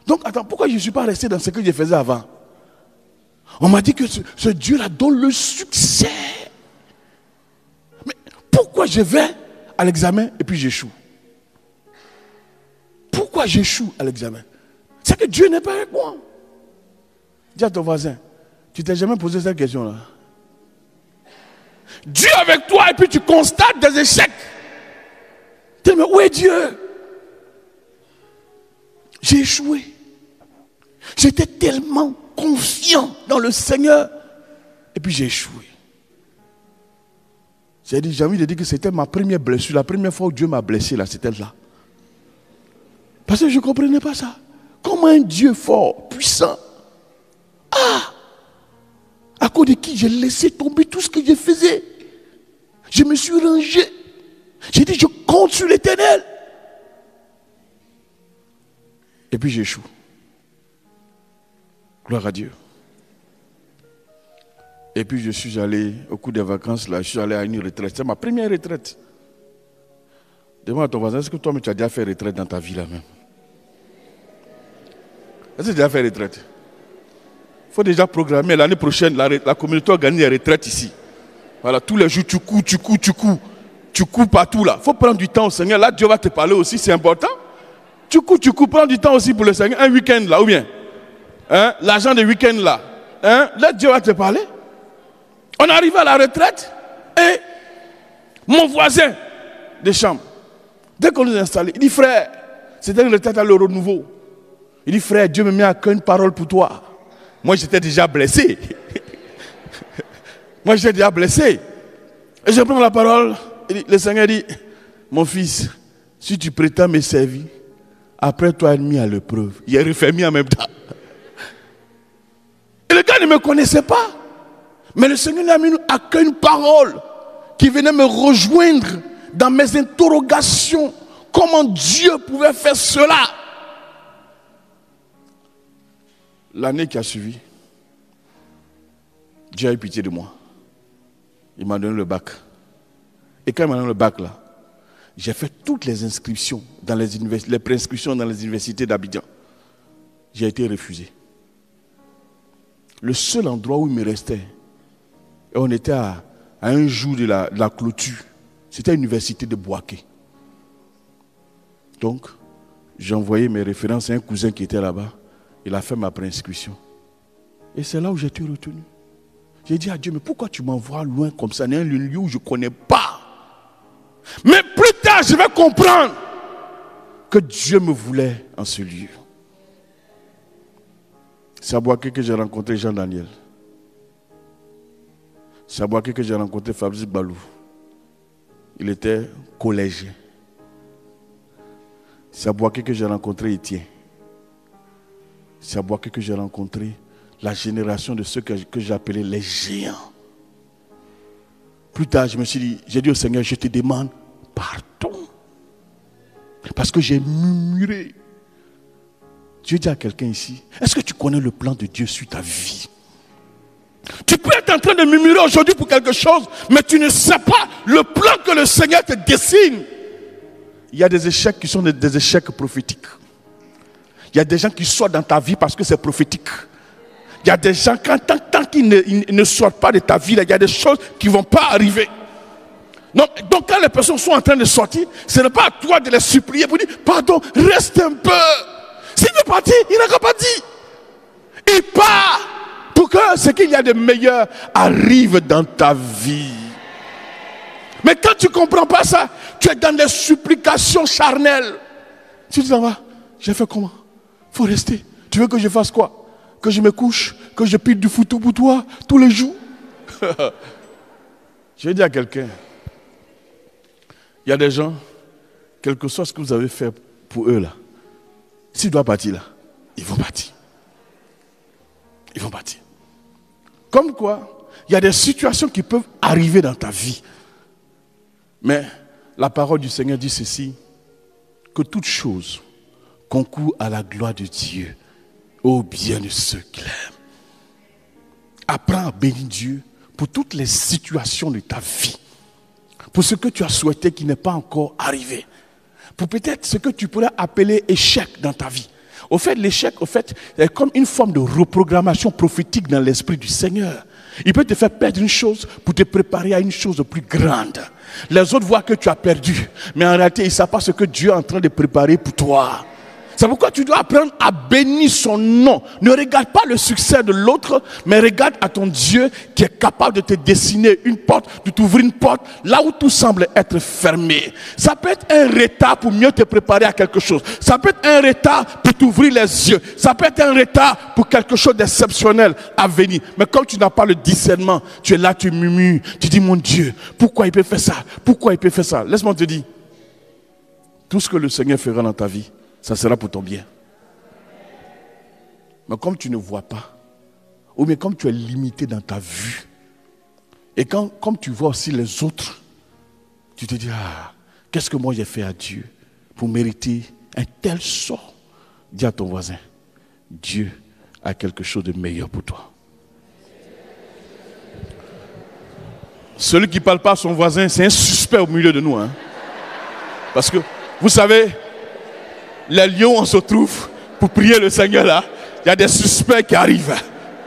[SPEAKER 1] Donc attends, pourquoi je ne suis pas resté dans ce que je faisais avant? On m'a dit que ce Dieu-là donne le succès. Mais pourquoi je vais à l'examen et puis j'échoue? Pourquoi j'échoue à l'examen? C'est que Dieu n'est pas avec moi. Dis à ton voisin, tu t'es jamais posé cette question-là? Dieu avec toi et puis tu constates des échecs. Tu dis, mais où est Dieu? J'ai échoué. J'étais tellement confiant dans le Seigneur et puis j'ai échoué. J'ai envie de dire que c'était ma première blessure. La première fois où Dieu m'a blessé, là, c'était là. Parce que je ne comprenais pas ça. Comment un Dieu fort, puissant, à cause de qui j'ai laissé tomber tout ce que je faisais. Je me suis rangé. J'ai dit, je compte sur l'Éternel. Et puis j'échoue. Gloire à Dieu. Et puis je suis allé, au cours des vacances, là, je suis allé à une retraite. C'est ma première retraite. Demande à ton voisin, est-ce que toi, tu as déjà fait retraite dans ta vie là même? Est-ce que tu as déjà fait retraite? Il faut déjà programmer. L'année prochaine, la communauté organise des retraites ici. Voilà, tous les jours, tu cours. Tu cours partout là. Il faut prendre du temps au Seigneur. Là, Dieu va te parler aussi, c'est important. Tu cours, prends du temps aussi pour le Seigneur. Un week-end là, ou bien l'argent de week-end là. Là, Dieu va te parler. On arrive à la retraite et mon voisin de chambre, dès qu'on nous a installés, il dit frère, c'était une retraite à l'euro nouveau. Il dit frère, Dieu me met à cœur une parole pour toi. Moi, j'étais déjà blessé. Et je prends la parole. Le Seigneur dit, mon fils, si tu prétends me servir, après toi, mis à l'épreuve. Il est refermé en même temps. Et le gars ne me connaissait pas. Mais le Seigneur n'a mis à cœur une parole qui venait me rejoindre dans mes interrogations. Comment Dieu pouvait faire cela? L'année qui a suivi, Dieu a eu pitié de moi. Il m'a donné le bac. Et quand il m'a donné le bac là, j'ai fait toutes les inscriptions dans les préinscriptions dans les universités d'Abidjan. J'ai été refusé. Le seul endroit où il me restait, et on était à un jour de la clôture, c'était l'université de Boaké. Donc, j'ai envoyé mes références à un cousin qui était là-bas. Il a fait ma préinscription. Et c'est là où j'ai été retenu. J'ai dit à Dieu, mais pourquoi tu m'envoies loin comme ça, dans un lieu où je ne connais pas? Mais plus tard, je vais comprendre que Dieu me voulait en ce lieu. C'est à Boaké que j'ai rencontré Jean-Daniel. C'est à Boaké que j'ai rencontré Fabrice Balou. Il était collégien. C'est à Boaké que j'ai rencontré Étienne. C'est à Boaké que j'ai rencontré la génération de ceux que j'appelais les géants. Plus tard, j'ai dit au Seigneur, je te demande pardon. Parce que j'ai murmuré. Dieu dit à quelqu'un ici, est-ce que tu connais le plan de Dieu sur ta vie? Tu peux être en train de murmurer aujourd'hui pour quelque chose, mais tu ne sais pas le plan que le Seigneur te dessine. Il y a des échecs qui sont des échecs prophétiques. Il y a des gens qui sortent dans ta vie parce que c'est prophétique. Il y a des gens, tant qu'ils ne sortent pas de ta vie, il y a des choses qui ne vont pas arriver. Donc quand les personnes sont en train de sortir, ce n'est pas à toi de les supplier pour dire, pardon, reste un peu. S'il veut partir, il n'a qu'à partir. Il part pour que ce qu'il y a de meilleur arrive dans ta vie. Mais quand tu ne comprends pas ça, tu es dans des supplications charnelles. Tu dis, ça va, j'ai fait comment? Il faut rester. Tu veux que je fasse quoi? Que je me couche? Que je pile du foutu pour toi tous les jours? Je vais dire à quelqu'un, il y a des gens, quel que soit ce que vous avez fait pour eux là, s'ils doivent partir là, ils vont partir. Ils vont partir. Comme quoi, il y a des situations qui peuvent arriver dans ta vie. Mais la parole du Seigneur dit ceci, que toute chose concourt à la gloire de Dieu, au bien de ceux qui l'aiment. Apprends à bénir Dieu pour toutes les situations de ta vie. Pour ce que tu as souhaité qui n'est pas encore arrivé. Pour peut-être ce que tu pourrais appeler échec dans ta vie. Au fait, l'échec, est comme une forme de reprogrammation prophétique dans l'esprit du Seigneur. Il peut te faire perdre une chose pour te préparer à une chose de plus grande. Les autres voient que tu as perdu, mais en réalité, ils ne savent pas ce que Dieu est en train de préparer pour toi. C'est pourquoi tu dois apprendre à bénir son nom. Ne regarde pas le succès de l'autre, mais regarde à ton Dieu qui est capable de te dessiner une porte, de t'ouvrir une porte là où tout semble être fermé. Ça peut être un retard pour mieux te préparer à quelque chose. Ça peut être un retard pour t'ouvrir les yeux. Ça peut être un retard pour quelque chose d'exceptionnel à venir. Mais comme tu n'as pas le discernement, tu es là, tu murmures, tu dis mon Dieu, pourquoi il peut faire ça? Pourquoi il peut faire ça? Laisse-moi te dire, tout ce que le Seigneur fera dans ta vie, ça sera pour ton bien. Mais comme tu ne vois pas, ou bien comme tu es limité dans ta vue, et comme tu vois aussi les autres, tu te dis, qu'est-ce que moi j'ai fait à Dieu pour mériter un tel sort? Dis à ton voisin, Dieu a quelque chose de meilleur pour toi. Celui qui ne parle pas à son voisin, c'est un suspect au milieu de nous. Parce que, vous savez, les lieux où on se trouve pour prier le Seigneur là, il y a des suspects qui arrivent.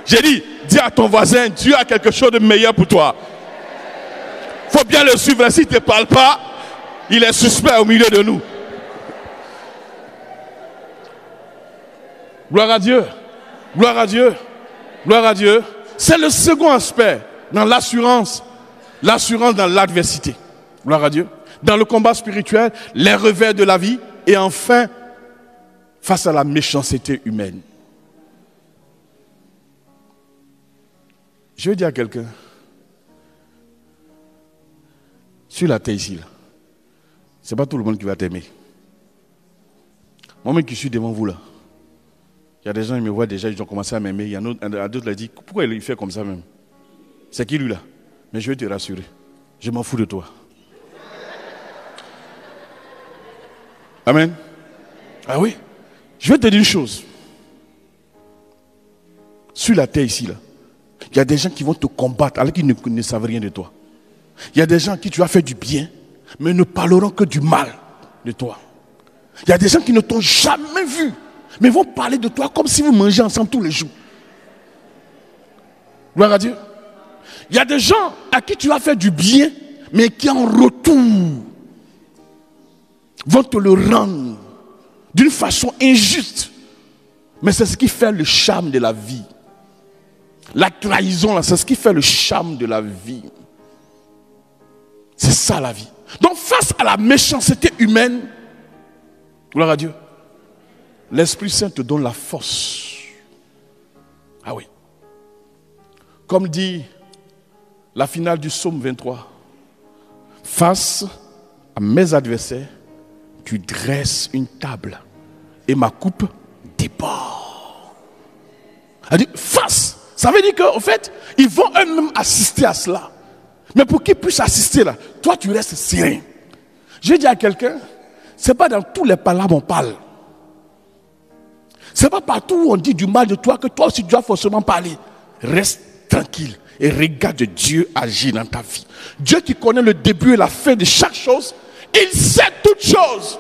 [SPEAKER 1] J'ai dit, dis à ton voisin, Dieu a quelque chose de meilleur pour toi. Il faut bien le suivre. S'il ne te parle pas, il est suspect au milieu de nous. Gloire à Dieu. Gloire à Dieu. Gloire à Dieu. C'est le second aspect dans l'assurance. L'assurance dans l'adversité. Gloire à Dieu. Dans le combat spirituel, les revers de la vie. Et enfin, face à la méchanceté humaine. Je veux dire à quelqu'un, sur la terre ici, ce n'est pas tout le monde qui va t'aimer. Moi-même qui suis devant vous là, il y a des gens qui me voient déjà, ils ont commencé à m'aimer. Il y en a d'autres qui disent, pourquoi il fait comme ça même? C'est qui lui là? Mais je vais te rassurer, je m'en fous de toi. Amen. Ah oui, je vais te dire une chose. Sur la terre ici là, il y a des gens qui vont te combattre alors qu'ils ne savent rien de toi. Il y a des gens à qui tu as fait du bien, mais ne parleront que du mal de toi. Il y a des gens qui ne t'ont jamais vu, mais vont parler de toi comme si vous mangez ensemble tous les jours. Gloire à Dieu. Il y a des gens à qui tu as fait du bien, mais qui en retour vont te le rendre d'une façon injuste. Mais c'est ce qui fait le charme de la vie. La trahison, là, c'est ce qui fait le charme de la vie. C'est ça la vie. Donc face à la méchanceté humaine, gloire à Dieu, l'Esprit Saint te donne la force. Ah oui. Comme dit la finale du psaume 23, face à mes adversaires, tu dresses une table et ma coupe déborde. Elle dit face. Ça veut dire qu'en fait, ils vont eux-mêmes assister à cela. Mais pour qu'ils puissent assister là, toi tu restes serein. Je dis à quelqu'un, c'est pas dans tous les palabres on parle. C'est pas partout où on dit du mal de toi que toi aussi tu dois forcément parler. Reste tranquille et regarde Dieu agir dans ta vie. Dieu qui connaît le début et la fin de chaque chose, il sait toutes choses.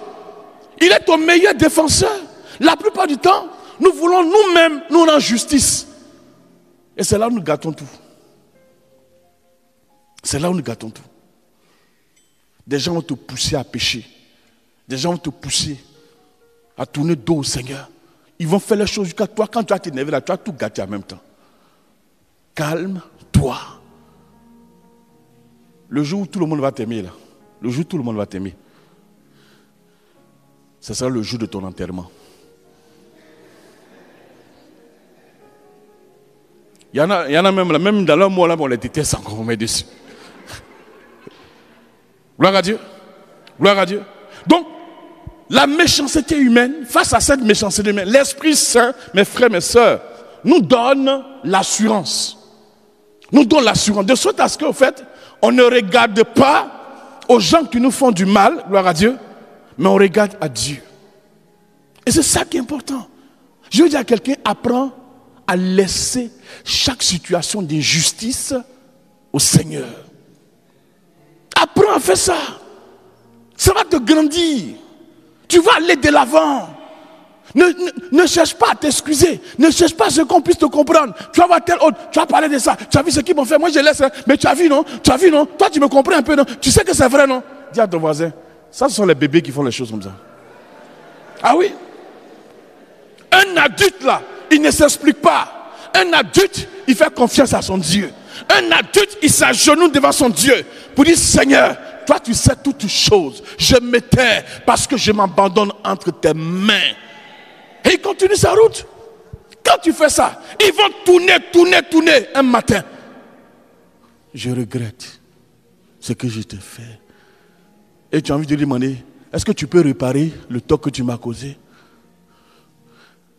[SPEAKER 1] Il est ton meilleur défenseur. La plupart du temps, nous voulons nous-mêmes nous rendre justice. Et c'est là où nous gâtons tout. C'est là où nous gâtons tout. Des gens vont te pousser à pécher. Des gens vont te pousser à tourner dos au Seigneur. Ils vont faire les choses jusqu'à toi. Quand tu as t'énervé là, tu as tout gâté en même temps. Calme-toi. Le jour où tout le monde va t'aimer là, le jour où tout le monde va t'aimer, ce sera le jour de ton enterrement. Il y en a même là, même dans leur mot là, on les déteste encore, on met dessus. Gloire à Dieu. Gloire à Dieu. Donc, la méchanceté humaine, face à cette méchanceté humaine, l'Esprit Saint, mes frères, mes sœurs, nous donne l'assurance. Nous donne l'assurance. De sorte à ce qu'en fait, on ne regarde pas aux gens qui nous font du mal, gloire à Dieu, mais on regarde à Dieu. Et c'est ça qui est important. Je veux dire à quelqu'un, apprends à laisser chaque situation d'injustice au Seigneur. Apprends à faire ça. Ça va te grandir. Tu vas aller de l'avant. Ne cherche pas à t'excuser. Ne cherche pas à ce qu'on puisse te comprendre. Tu vas voir tel autre. Tu vas parler de ça. Tu as vu ce qu'ils m'ont fait. Moi je laisse. Mais tu as vu non? Tu as vu non? Toi tu me comprends un peu non? Tu sais que c'est vrai non? Dis à ton voisin. Ça ce sont les bébés qui font les choses comme ça. Ah oui? Un adulte là, il ne s'explique pas. Un adulte, il fait confiance à son Dieu. Un adulte, il s'agenouille devant son Dieu pour dire Seigneur, toi tu sais toutes choses. Je me tais parce que je m'abandonne entre tes mains. Et il continue sa route. Quand tu fais ça, ils vont tourner un matin. Je regrette ce que je t'ai fait. Et tu as envie de lui demander, est-ce que tu peux réparer le tort que tu m'as causé?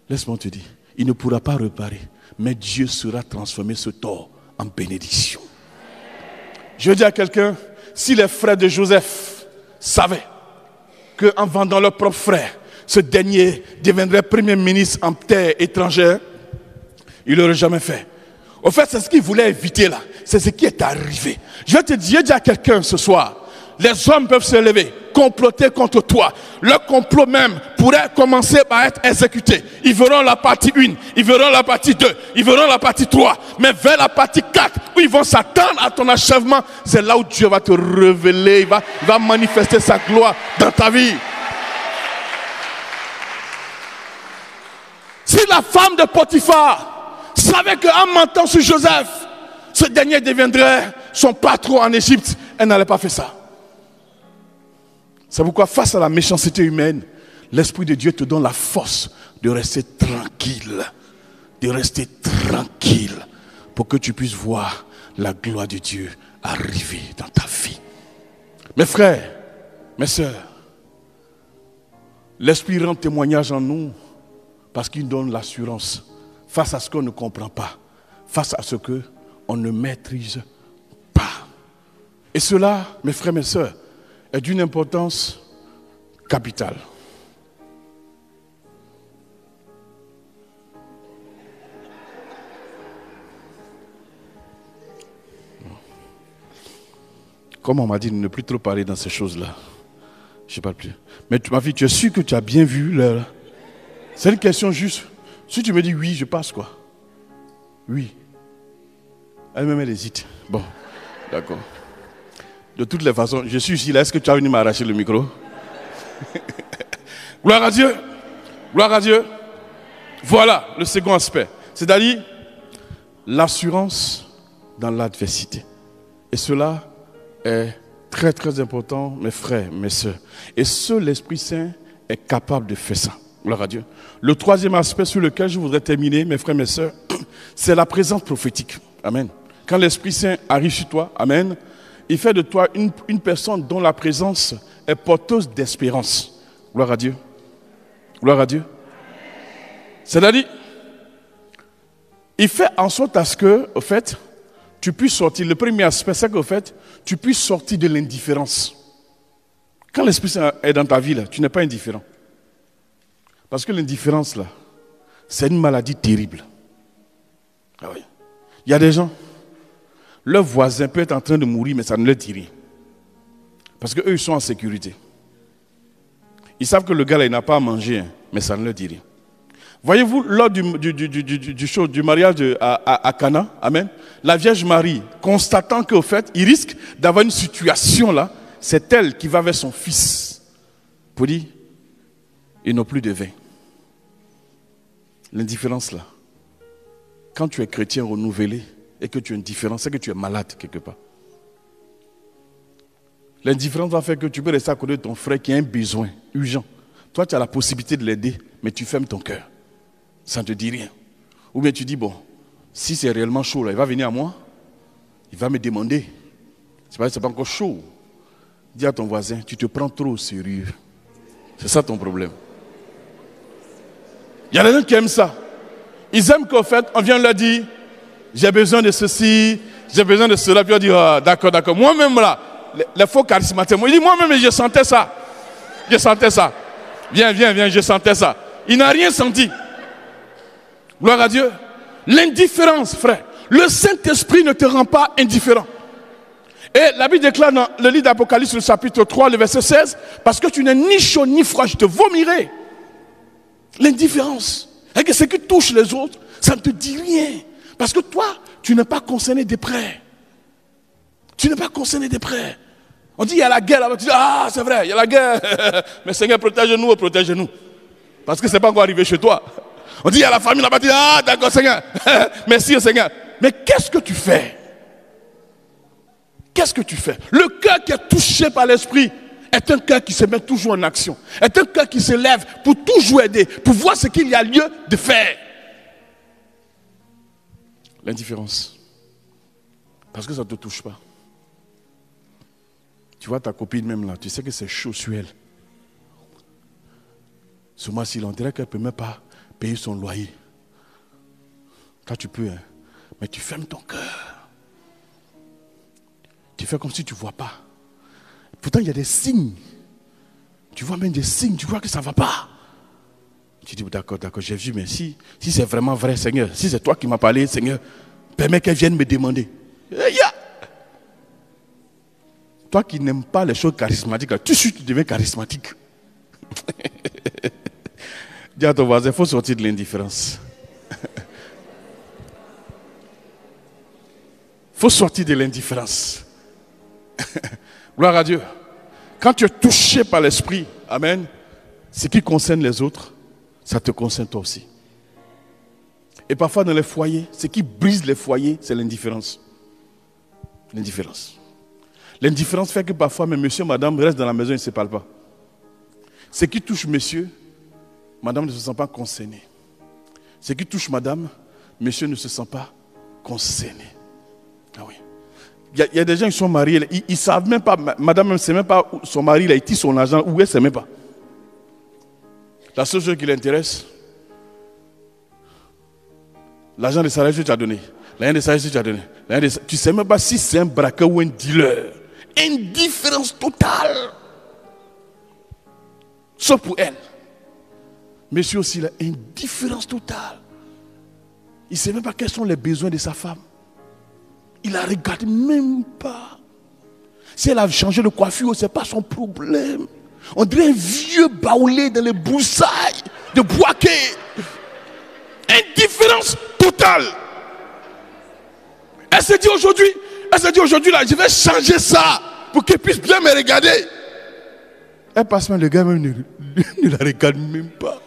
[SPEAKER 1] Laisse-moi te dire, il ne pourra pas réparer, mais Dieu sera transformé ce tort en bénédiction. Je veux dire à quelqu'un, si les frères de Joseph savaient qu'en vendant leur propre frère, ce dernier deviendrait premier ministre en terre étrangère, il ne l'aurait jamais fait. Au fait, c'est ce qu'il voulait éviter là. C'est ce qui est arrivé. Je vais te dire à quelqu'un ce soir, les hommes peuvent se lever, comploter contre toi. Le complot même pourrait commencer par être exécuté. Ils verront la partie 1, ils verront la partie 2, ils verront la partie 3. Mais vers la partie 4, où ils vont s'attendre à ton achèvement, c'est là où Dieu va te révéler, il va manifester sa gloire dans ta vie. Si la femme de Potiphar savait qu'en mentant sur Joseph, ce dernier deviendrait son patron en Égypte, elle n'allait pas faire ça. C'est pourquoi face à la méchanceté humaine, l'Esprit de Dieu te donne la force de rester tranquille. De rester tranquille pour que tu puisses voir la gloire de Dieu arriver dans ta vie. Mes frères, mes sœurs, l'Esprit rend témoignage en nous parce qu'il donne l'assurance face à ce qu'on ne comprend pas, face à ce qu'on ne maîtrise pas. Et cela, mes frères, mes sœurs, est d'une importance capitale. Comme on m'a dit de ne plus trop parler dans ces choses-là, je ne parle plus. Mais ma fille, tu es sûr que tu as bien vu l'heure? C'est une question juste. Si tu me dis oui, je passe quoi? Oui. Elle-même, elle hésite. Bon, d'accord. De toutes les façons, je suis ici là. Est-ce que tu as venu m'arracher le micro? Gloire à Dieu. Gloire à Dieu. Voilà le second aspect. C'est-à-dire l'assurance dans l'adversité. Et cela est très très important, mes frères, mes sœurs. Et seul l'Esprit Saint est capable de faire ça. Gloire à Dieu. Le troisième aspect sur lequel je voudrais terminer, mes frères, mes sœurs, c'est la présence prophétique. Amen. Quand l'Esprit Saint arrive sur toi, amen, il fait de toi une personne dont la présence est porteuse d'espérance. Gloire à Dieu. Gloire à Dieu. C'est-à-dire, il fait en sorte à ce que, au fait, tu puisses sortir. Le premier aspect, c'est qu'au fait, tu puisses sortir de l'indifférence. Quand l'Esprit Saint est dans ta vie, là, tu n'es pas indifférent. Parce que l'indifférence, là, c'est une maladie terrible. Ah oui. Il y a des gens, leur voisin peut être en train de mourir, mais ça ne leur dit rien. Parce qu'eux, ils sont en sécurité. Ils savent que le gars, là, il n'a pas à manger, hein, mais ça ne leur dit rien. Voyez-vous, lors du mariage à Cana, amen, la Vierge Marie, constatant qu'au fait, il risque d'avoir une situation là, c'est elle qui va vers son fils pour dire, ils n'ont plus de vin. L'indifférence là, quand tu es chrétien renouvelé et que tu es indifférent, c'est que tu es malade quelque part. L'indifférence va faire que tu peux rester à côté de ton frère qui a un besoin urgent. Toi, tu as la possibilité de l'aider, mais tu fermes ton cœur. Ça ne te dit rien. Ou bien tu dis, bon, si c'est réellement chaud, là, il va venir à moi, il va me demander. C'est pas encore chaud. Dis à ton voisin, tu te prends trop au sérieux. C'est ça ton problème. Il y a des gens qui aiment ça. Ils aiment qu'au fait, on vient leur dire, j'ai besoin de ceci, j'ai besoin de cela. Puis on dit, oh, d'accord, d'accord. Moi-même là, les faux charismatiques, moi, moi-même, je sentais ça. Je sentais ça. Viens, je sentais ça. Il n'a rien senti. Gloire à Dieu. L'indifférence, frère. Le Saint-Esprit ne te rend pas indifférent. Et la Bible déclare dans le livre d'Apocalypse, le chapitre 3, le verset 16, parce que tu n'es ni chaud ni froid, je te vomirai. L'indifférence. Et que ce qui touche les autres, ça ne te dit rien. Parce que toi, tu n'es pas concerné des près. Tu n'es pas concerné des près. On dit, il y a la guerre là-bas. Tu dis, ah, c'est vrai, il y a la guerre. Mais Seigneur, protège-nous, protège-nous. Parce que ce n'est pas encore arrivé chez toi. On dit, il y a la famille là-bas. Tu dis, ah, d'accord, Seigneur. Merci, Seigneur. Mais qu'est-ce que tu fais? Qu'est-ce que tu fais? Le cœur qui est touché par l'Esprit est un cœur qui se met toujours en action. Est un cœur qui se lève pour toujours aider, pour voir ce qu'il y a lieu de faire. L'indifférence. Parce que ça ne te touche pas. Tu vois ta copine même là, tu sais que c'est chaud sur elle. Ce mois-ci, on dirait qu'elle ne peut même pas payer son loyer. Toi, tu peux, hein. Mais tu fermes ton cœur. Tu fais comme si tu ne vois pas. Pourtant, il y a des signes. Tu vois même des signes, tu vois que ça ne va pas. Tu dis, d'accord, j'ai vu, mais si c'est vraiment vrai, Seigneur, si c'est toi qui m'as parlé, Seigneur, permets qu'elle vienne me demander. Toi qui n'aimes pas les choses charismatiques, là, tout de suite tu deviens charismatique. Dis à ton voisin, il faut sortir de l'indifférence. Il faut sortir de l'indifférence. Gloire à Dieu. Quand tu es touché par l'esprit, amen, ce qui concerne les autres, ça te concerne toi aussi. Et parfois dans les foyers, ce qui brise les foyers, c'est l'indifférence. L'indifférence. L'indifférence fait que parfois, même monsieur, madame restent dans la maison et ne se parlent pas. Ce qui touche monsieur, madame ne se sent pas concernée. Ce qui touche madame, monsieur ne se sent pas concerné. Ah oui. Il y a des gens qui sont mariés, ils ne savent même pas, madame ne sait même pas où son mari, il a été son argent, où elle ne sait même pas. La seule chose qui l'intéresse, l'argent de salaire que tu as donné, l'argent de salaire que tu as donné. Tu ne sais même pas si c'est un braqueur ou un dealer. Indifférence totale. Sauf pour elle. Monsieur aussi, il a indifférence totale. Il ne sait même pas quels sont les besoins de sa femme. Il ne la regarde même pas. Si elle a changé de coiffure, ce n'est pas son problème. On dirait un vieux baoulé dans les broussailles de Boaké. Indifférence totale. Elle se dit aujourd'hui, là, je vais changer ça pour qu'elle puisse bien me regarder. Elle passe même, le gars même ne la regarde même pas.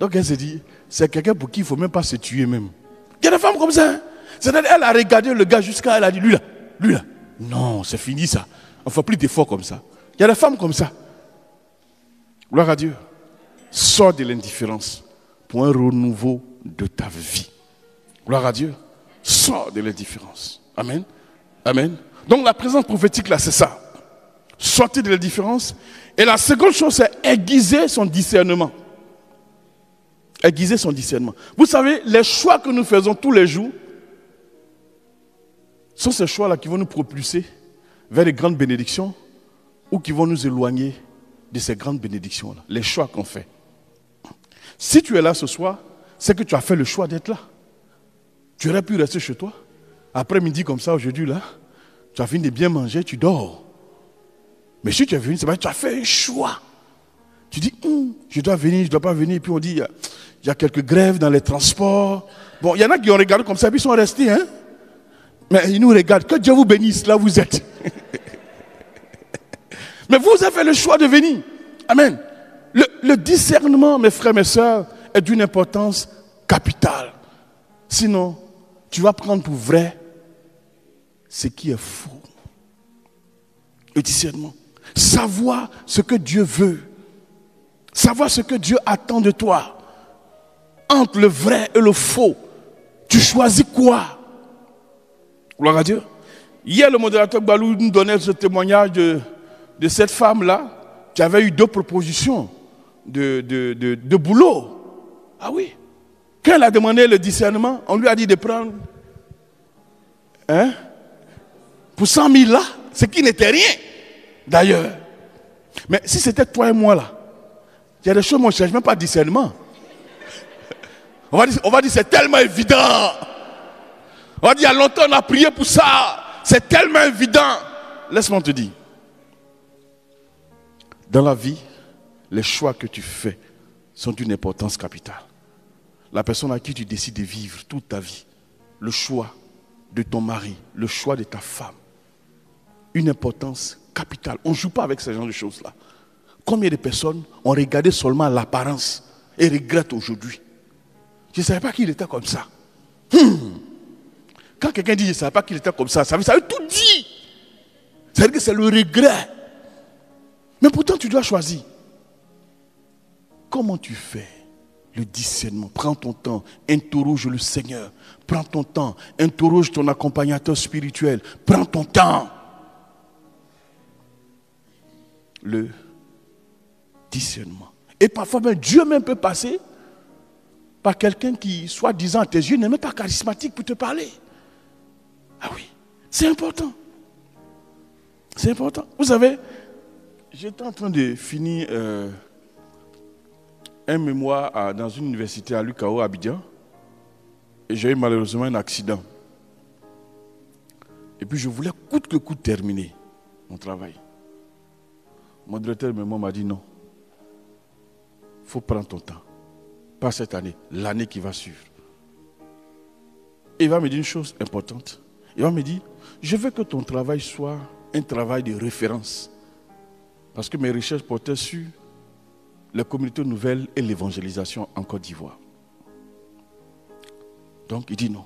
[SPEAKER 1] Donc elle se dit, c'est quelqu'un pour qui il ne faut même pas se tuer même. Il y a des femmes comme ça. Hein? C'est-à-dire, elle a regardé le gars jusqu'à elle a dit, lui là. Non, c'est fini ça. On ne fait plus d'efforts comme ça. Il y a des femmes comme ça. Gloire à Dieu. Sors de l'indifférence pour un renouveau de ta vie. Gloire à Dieu. Sors de l'indifférence. Amen. Amen. Donc la présence prophétique là, c'est ça. Sortir de l'indifférence. Et la seconde chose, c'est aiguiser son discernement. Aiguiser son discernement. Vous savez, les choix que nous faisons tous les jours sont ces choix-là qui vont nous propulser vers les grandes bénédictions ou qui vont nous éloigner de ces grandes bénédictions-là. Les choix qu'on fait. Si tu es là ce soir, c'est que tu as fait le choix d'être là. Tu aurais pu rester chez toi. Après-midi comme ça, aujourd'hui là, tu as fini de bien manger, tu dors. Mais si tu es venu, c'est parce que tu as fait un choix. Tu dis, je dois venir, je ne dois pas venir. Et puis on dit, il y a quelques grèves dans les transports. Bon, il y en a qui ont regardé comme ça, puis ils sont restés. Hein? Mais ils nous regardent. Que Dieu vous bénisse, là où vous êtes. Mais vous avez fait le choix de venir. Amen. Le discernement, mes frères, mes sœurs, est d'une importance capitale. Sinon, tu vas prendre pour vrai ce qui est faux. Le discernement. Savoir ce que Dieu veut. Savoir ce que Dieu attend de toi. Entre le vrai et le faux, tu choisis quoi? Gloire à Dieu. Hier, le modérateur Balou nous donnait ce témoignage de cette femme-là qui avait eu 2 propositions de boulot. Ah oui. Quand elle a demandé le discernement, on lui a dit de prendre pour 100 000 là, ce qui n'était rien d'ailleurs. Mais si c'était toi et moi là, il y a des choses, moi je ne cherche même pas de discernement. On va dire c'est tellement évident. On va dire il y a longtemps on a prié pour ça. C'est tellement évident. Laisse-moi te dire. Dans la vie, les choix que tu fais sont d'une importance capitale. La personne à qui tu décides de vivre toute ta vie, le choix de ton mari, le choix de ta femme, une importance capitale. On ne joue pas avec ce genre de choses-là. Combien de personnes ont regardé seulement l'apparence et regrettent aujourd'hui? Je ne savais pas qu'il était comme ça. Quand quelqu'un dit je ne savais pas qu'il était comme ça veut tout dire. C'est-à-dire que c'est le regret. Mais pourtant tu dois choisir. Comment tu fais le discernement? Prends ton temps, interroge le Seigneur. Prends ton temps, interroge ton accompagnateur spirituel. Prends ton temps. Le discernement. Et parfois même Dieu même peut passer par quelqu'un qui, soi-disant à tes yeux, n'est même pas charismatique pour te parler. Ah oui, c'est important. C'est important. Vous savez, j'étais en train de finir un mémoire dans une université à l'UCAO, à Abidjan. Et j'ai eu malheureusement un accident. Et puis je voulais coûte que coûte terminer. mon travail. Mon directeur m'a dit non. Il faut prendre ton temps. Pas cette année, l'année qui va suivre. Et il va me dire une chose importante. Il va me dire, je veux que ton travail soit un travail de référence. Parce que mes recherches portaient sur les communautés nouvelles et l'évangélisation en Côte d'Ivoire. Donc il dit non.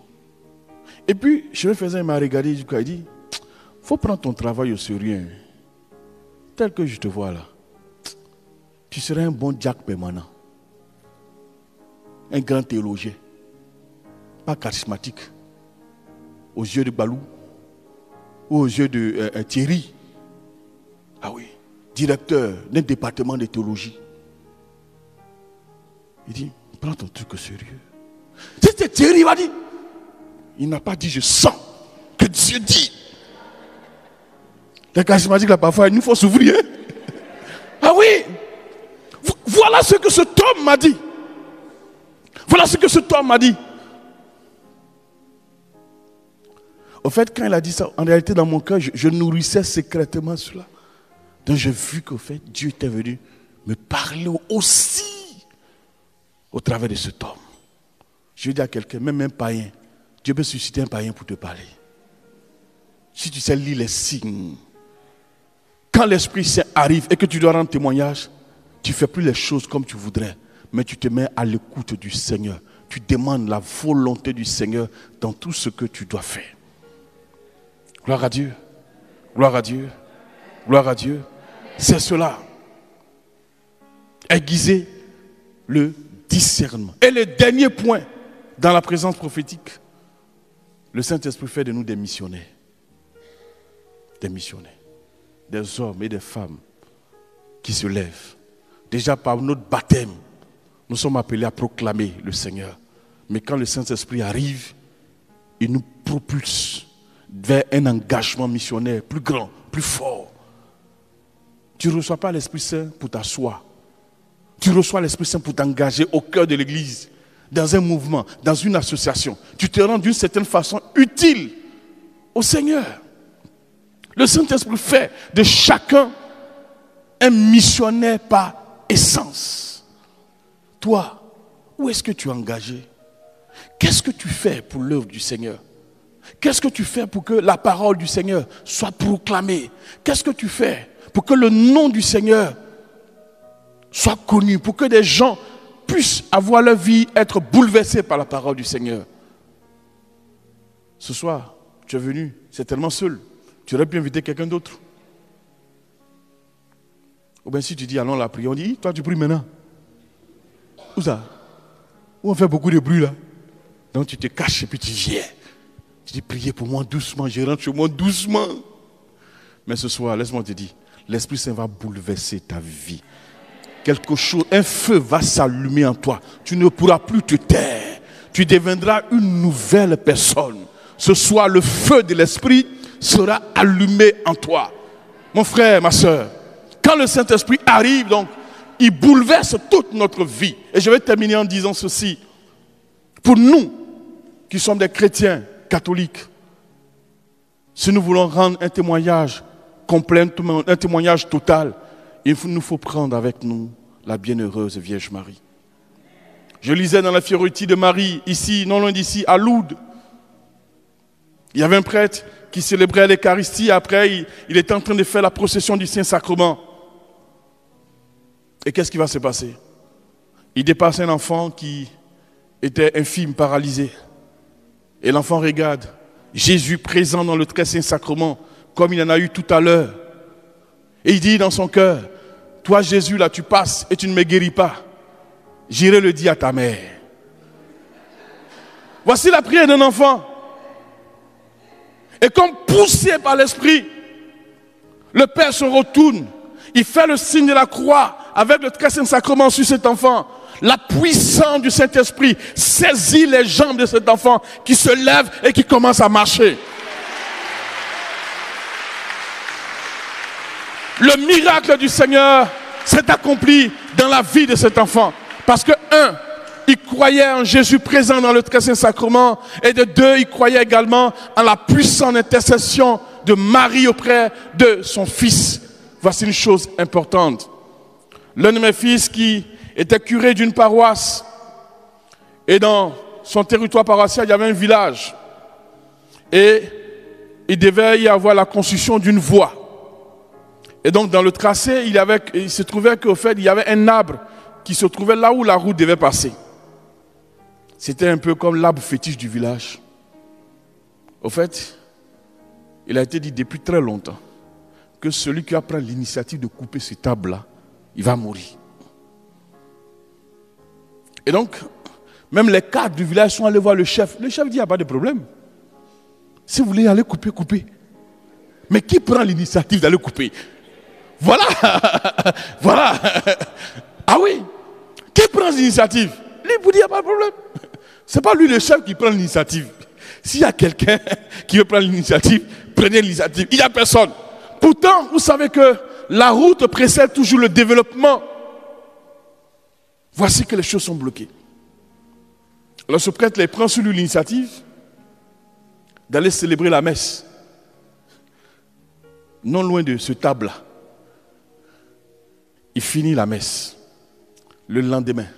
[SPEAKER 1] Et puis, je me faisais, il m'a regardé, il dit, il faut prendre ton travail au sérieux. Tel que je te vois là. Tu serais un bon Jack permanent. Un grand théologien. Pas charismatique. Aux yeux de Balou. Ou aux yeux de Thierry. Ah oui. Directeur d'un département de théologie. Il dit, prends ton truc au sérieux. C'était Thierry, il m'a dit. Il n'a pas dit, je sens que Dieu dit. Les charismatiques, là, parfois, il nous faut s'ouvrir. Ah oui. Voilà ce que cet homme m'a dit. Voilà ce que cet homme m'a dit. Au fait, quand il a dit ça, en réalité, dans mon cœur, je nourrissais secrètement cela. Donc, j'ai vu qu'au fait, Dieu était venu me parler aussi au travers de cet homme. Je dis à quelqu'un, même un païen, Dieu peut susciter un païen pour te parler. Si tu sais lire les signes, quand l'Esprit Saint arrive et que tu dois rendre témoignage, tu ne fais plus les choses comme tu voudrais, mais tu te mets à l'écoute du Seigneur. Tu demandes la volonté du Seigneur dans tout ce que tu dois faire. Gloire à Dieu. Gloire à Dieu. Gloire à Dieu. C'est cela. Aiguiser le discernement. Et le dernier point dans la présence prophétique, le Saint-Esprit fait de nous des missionnaires. Des missionnaires. Des hommes et des femmes qui se lèvent. Déjà par notre baptême, nous sommes appelés à proclamer le Seigneur. Mais quand le Saint-Esprit arrive, il nous propulse vers un engagement missionnaire plus grand, plus fort. Tu ne reçois pas l'Esprit Saint pour t'asseoir. Tu reçois l'Esprit Saint pour t'engager au cœur de l'Église, dans un mouvement, dans une association. Tu te rends d'une certaine façon utile au Seigneur. Le Saint-Esprit fait de chacun un missionnaire par essence. Toi, où est-ce que tu es engagé? Qu'est-ce que tu fais pour l'œuvre du Seigneur? Qu'est-ce que tu fais pour que la parole du Seigneur soit proclamée? Qu'est-ce que tu fais pour que le nom du Seigneur soit connu? Pour que des gens puissent avoir leur vie être bouleversée par la parole du Seigneur. Ce soir, tu es venu certainement seul. Tu aurais pu inviter quelqu'un d'autre. Ou bien si tu dis allons la prière, on dit, toi tu pries maintenant. Où ça? Où on fait beaucoup de bruit là? Donc tu te caches et puis tu viens. Tu dis, priez pour moi doucement, je rentre chez moi doucement. Mais ce soir, laisse-moi te dire, l'Esprit Saint va bouleverser ta vie. Quelque chose, un feu va s'allumer en toi. Tu ne pourras plus te taire. Tu deviendras une nouvelle personne. Ce soir, le feu de l'Esprit sera allumé en toi. Mon frère, ma soeur, quand le Saint-Esprit arrive, donc, il bouleverse toute notre vie. Et je vais terminer en disant ceci. Pour nous, qui sommes des chrétiens catholiques, si nous voulons rendre un témoignage complet, un témoignage total, il nous faut prendre avec nous la bienheureuse Vierge Marie. Je lisais dans la Fioretti de Marie, ici, non loin d'ici, à Lourdes. Il y avait un prêtre qui célébrait l'Eucharistie. Après, il était en train de faire la procession du Saint-Sacrement. Et qu'est-ce qui va se passer? Il dépasse un enfant qui était infirme, paralysé. Et l'enfant regarde Jésus présent dans le très Saint-Sacrement, comme il en a eu tout à l'heure. Et il dit dans son cœur, toi Jésus, là tu passes et tu ne me guéris pas. J'irai le dire à ta mère. Voici la prière d'un enfant. Et comme poussé par l'Esprit, le Père se retourne. Il fait le signe de la croix avec le très Saint-Sacrement sur cet enfant. La puissance du Saint-Esprit saisit les jambes de cet enfant qui se lève et qui commence à marcher. Le miracle du Seigneur s'est accompli dans la vie de cet enfant. Parce que, il croyait en Jésus présent dans le très Saint-Sacrement. Et de deux, il croyait également en la puissante intercession de Marie auprès de son fils. Voici une chose importante. L'un de mes fils qui était curé d'une paroisse, et dans son territoire paroissial, il y avait un village. Et il devait y avoir la construction d'une voie. Et donc dans le tracé, il se trouvait qu'au fait, il y avait un arbre qui se trouvait là où la route devait passer. C'était un peu comme l'arbre fétiche du village. Au fait, il a été dit depuis très longtemps que celui qui va prendre l'initiative de couper cet arbre-là, il va mourir. Et donc, même les cadres du village sont allés voir le chef. Le chef dit, il n'y a pas de problème. Si vous voulez aller couper, coupez. Mais qui prend l'initiative d'aller couper? Voilà. Voilà. Ah oui. Qui prend l'initiative? Lui, vous dit, il n'y a pas de problème. Ce n'est pas lui le chef qui prend l'initiative. S'il y a quelqu'un qui veut prendre l'initiative, prenez l'initiative. Il n'y a personne. Pourtant, vous savez que la route précède toujours le développement. Voici que les choses sont bloquées. Alors ce prêtre prend sur lui l'initiative d'aller célébrer la messe. Non loin de ce table-là. Il finit la messe. Le lendemain,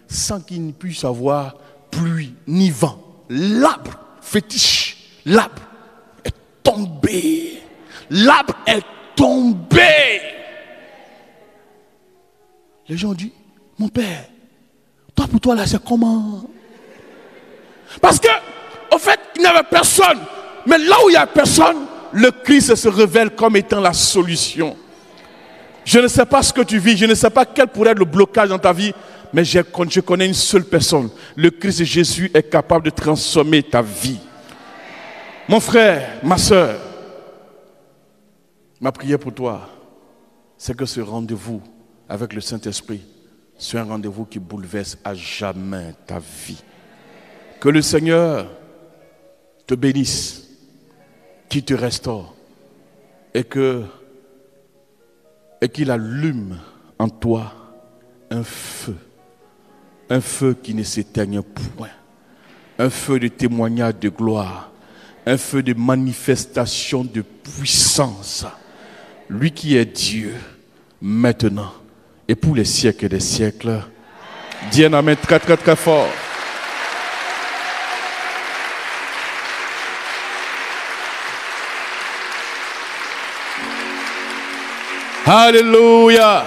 [SPEAKER 1] sans qu'il ne puisse avoir pluie ni vent, l'arbre fétiche, l'arbre est tombé. L'arbre est tombé. Les gens disent, mon père, toi pour toi là c'est comment? Parce que, au fait, il n'y avait personne. Mais là où il n'y a personne, le Christ se révèle comme étant la solution. Je ne sais pas ce que tu vis, je ne sais pas quel pourrait être le blocage dans ta vie, mais je connais une seule personne. Le Christ Jésus est capable de transformer ta vie. Mon frère, ma soeur, ma prière pour toi, c'est que ce rendez-vous avec le Saint-Esprit soit un rendez-vous qui bouleverse à jamais ta vie. Que le Seigneur te bénisse, qu'il te restaure et qu'il allume en toi un feu qui ne s'éteigne point, un feu de témoignage de gloire, un feu de manifestation de puissance. Lui qui est Dieu, maintenant et pour les siècles des siècles. Dis un amen très très très fort. Alléluia.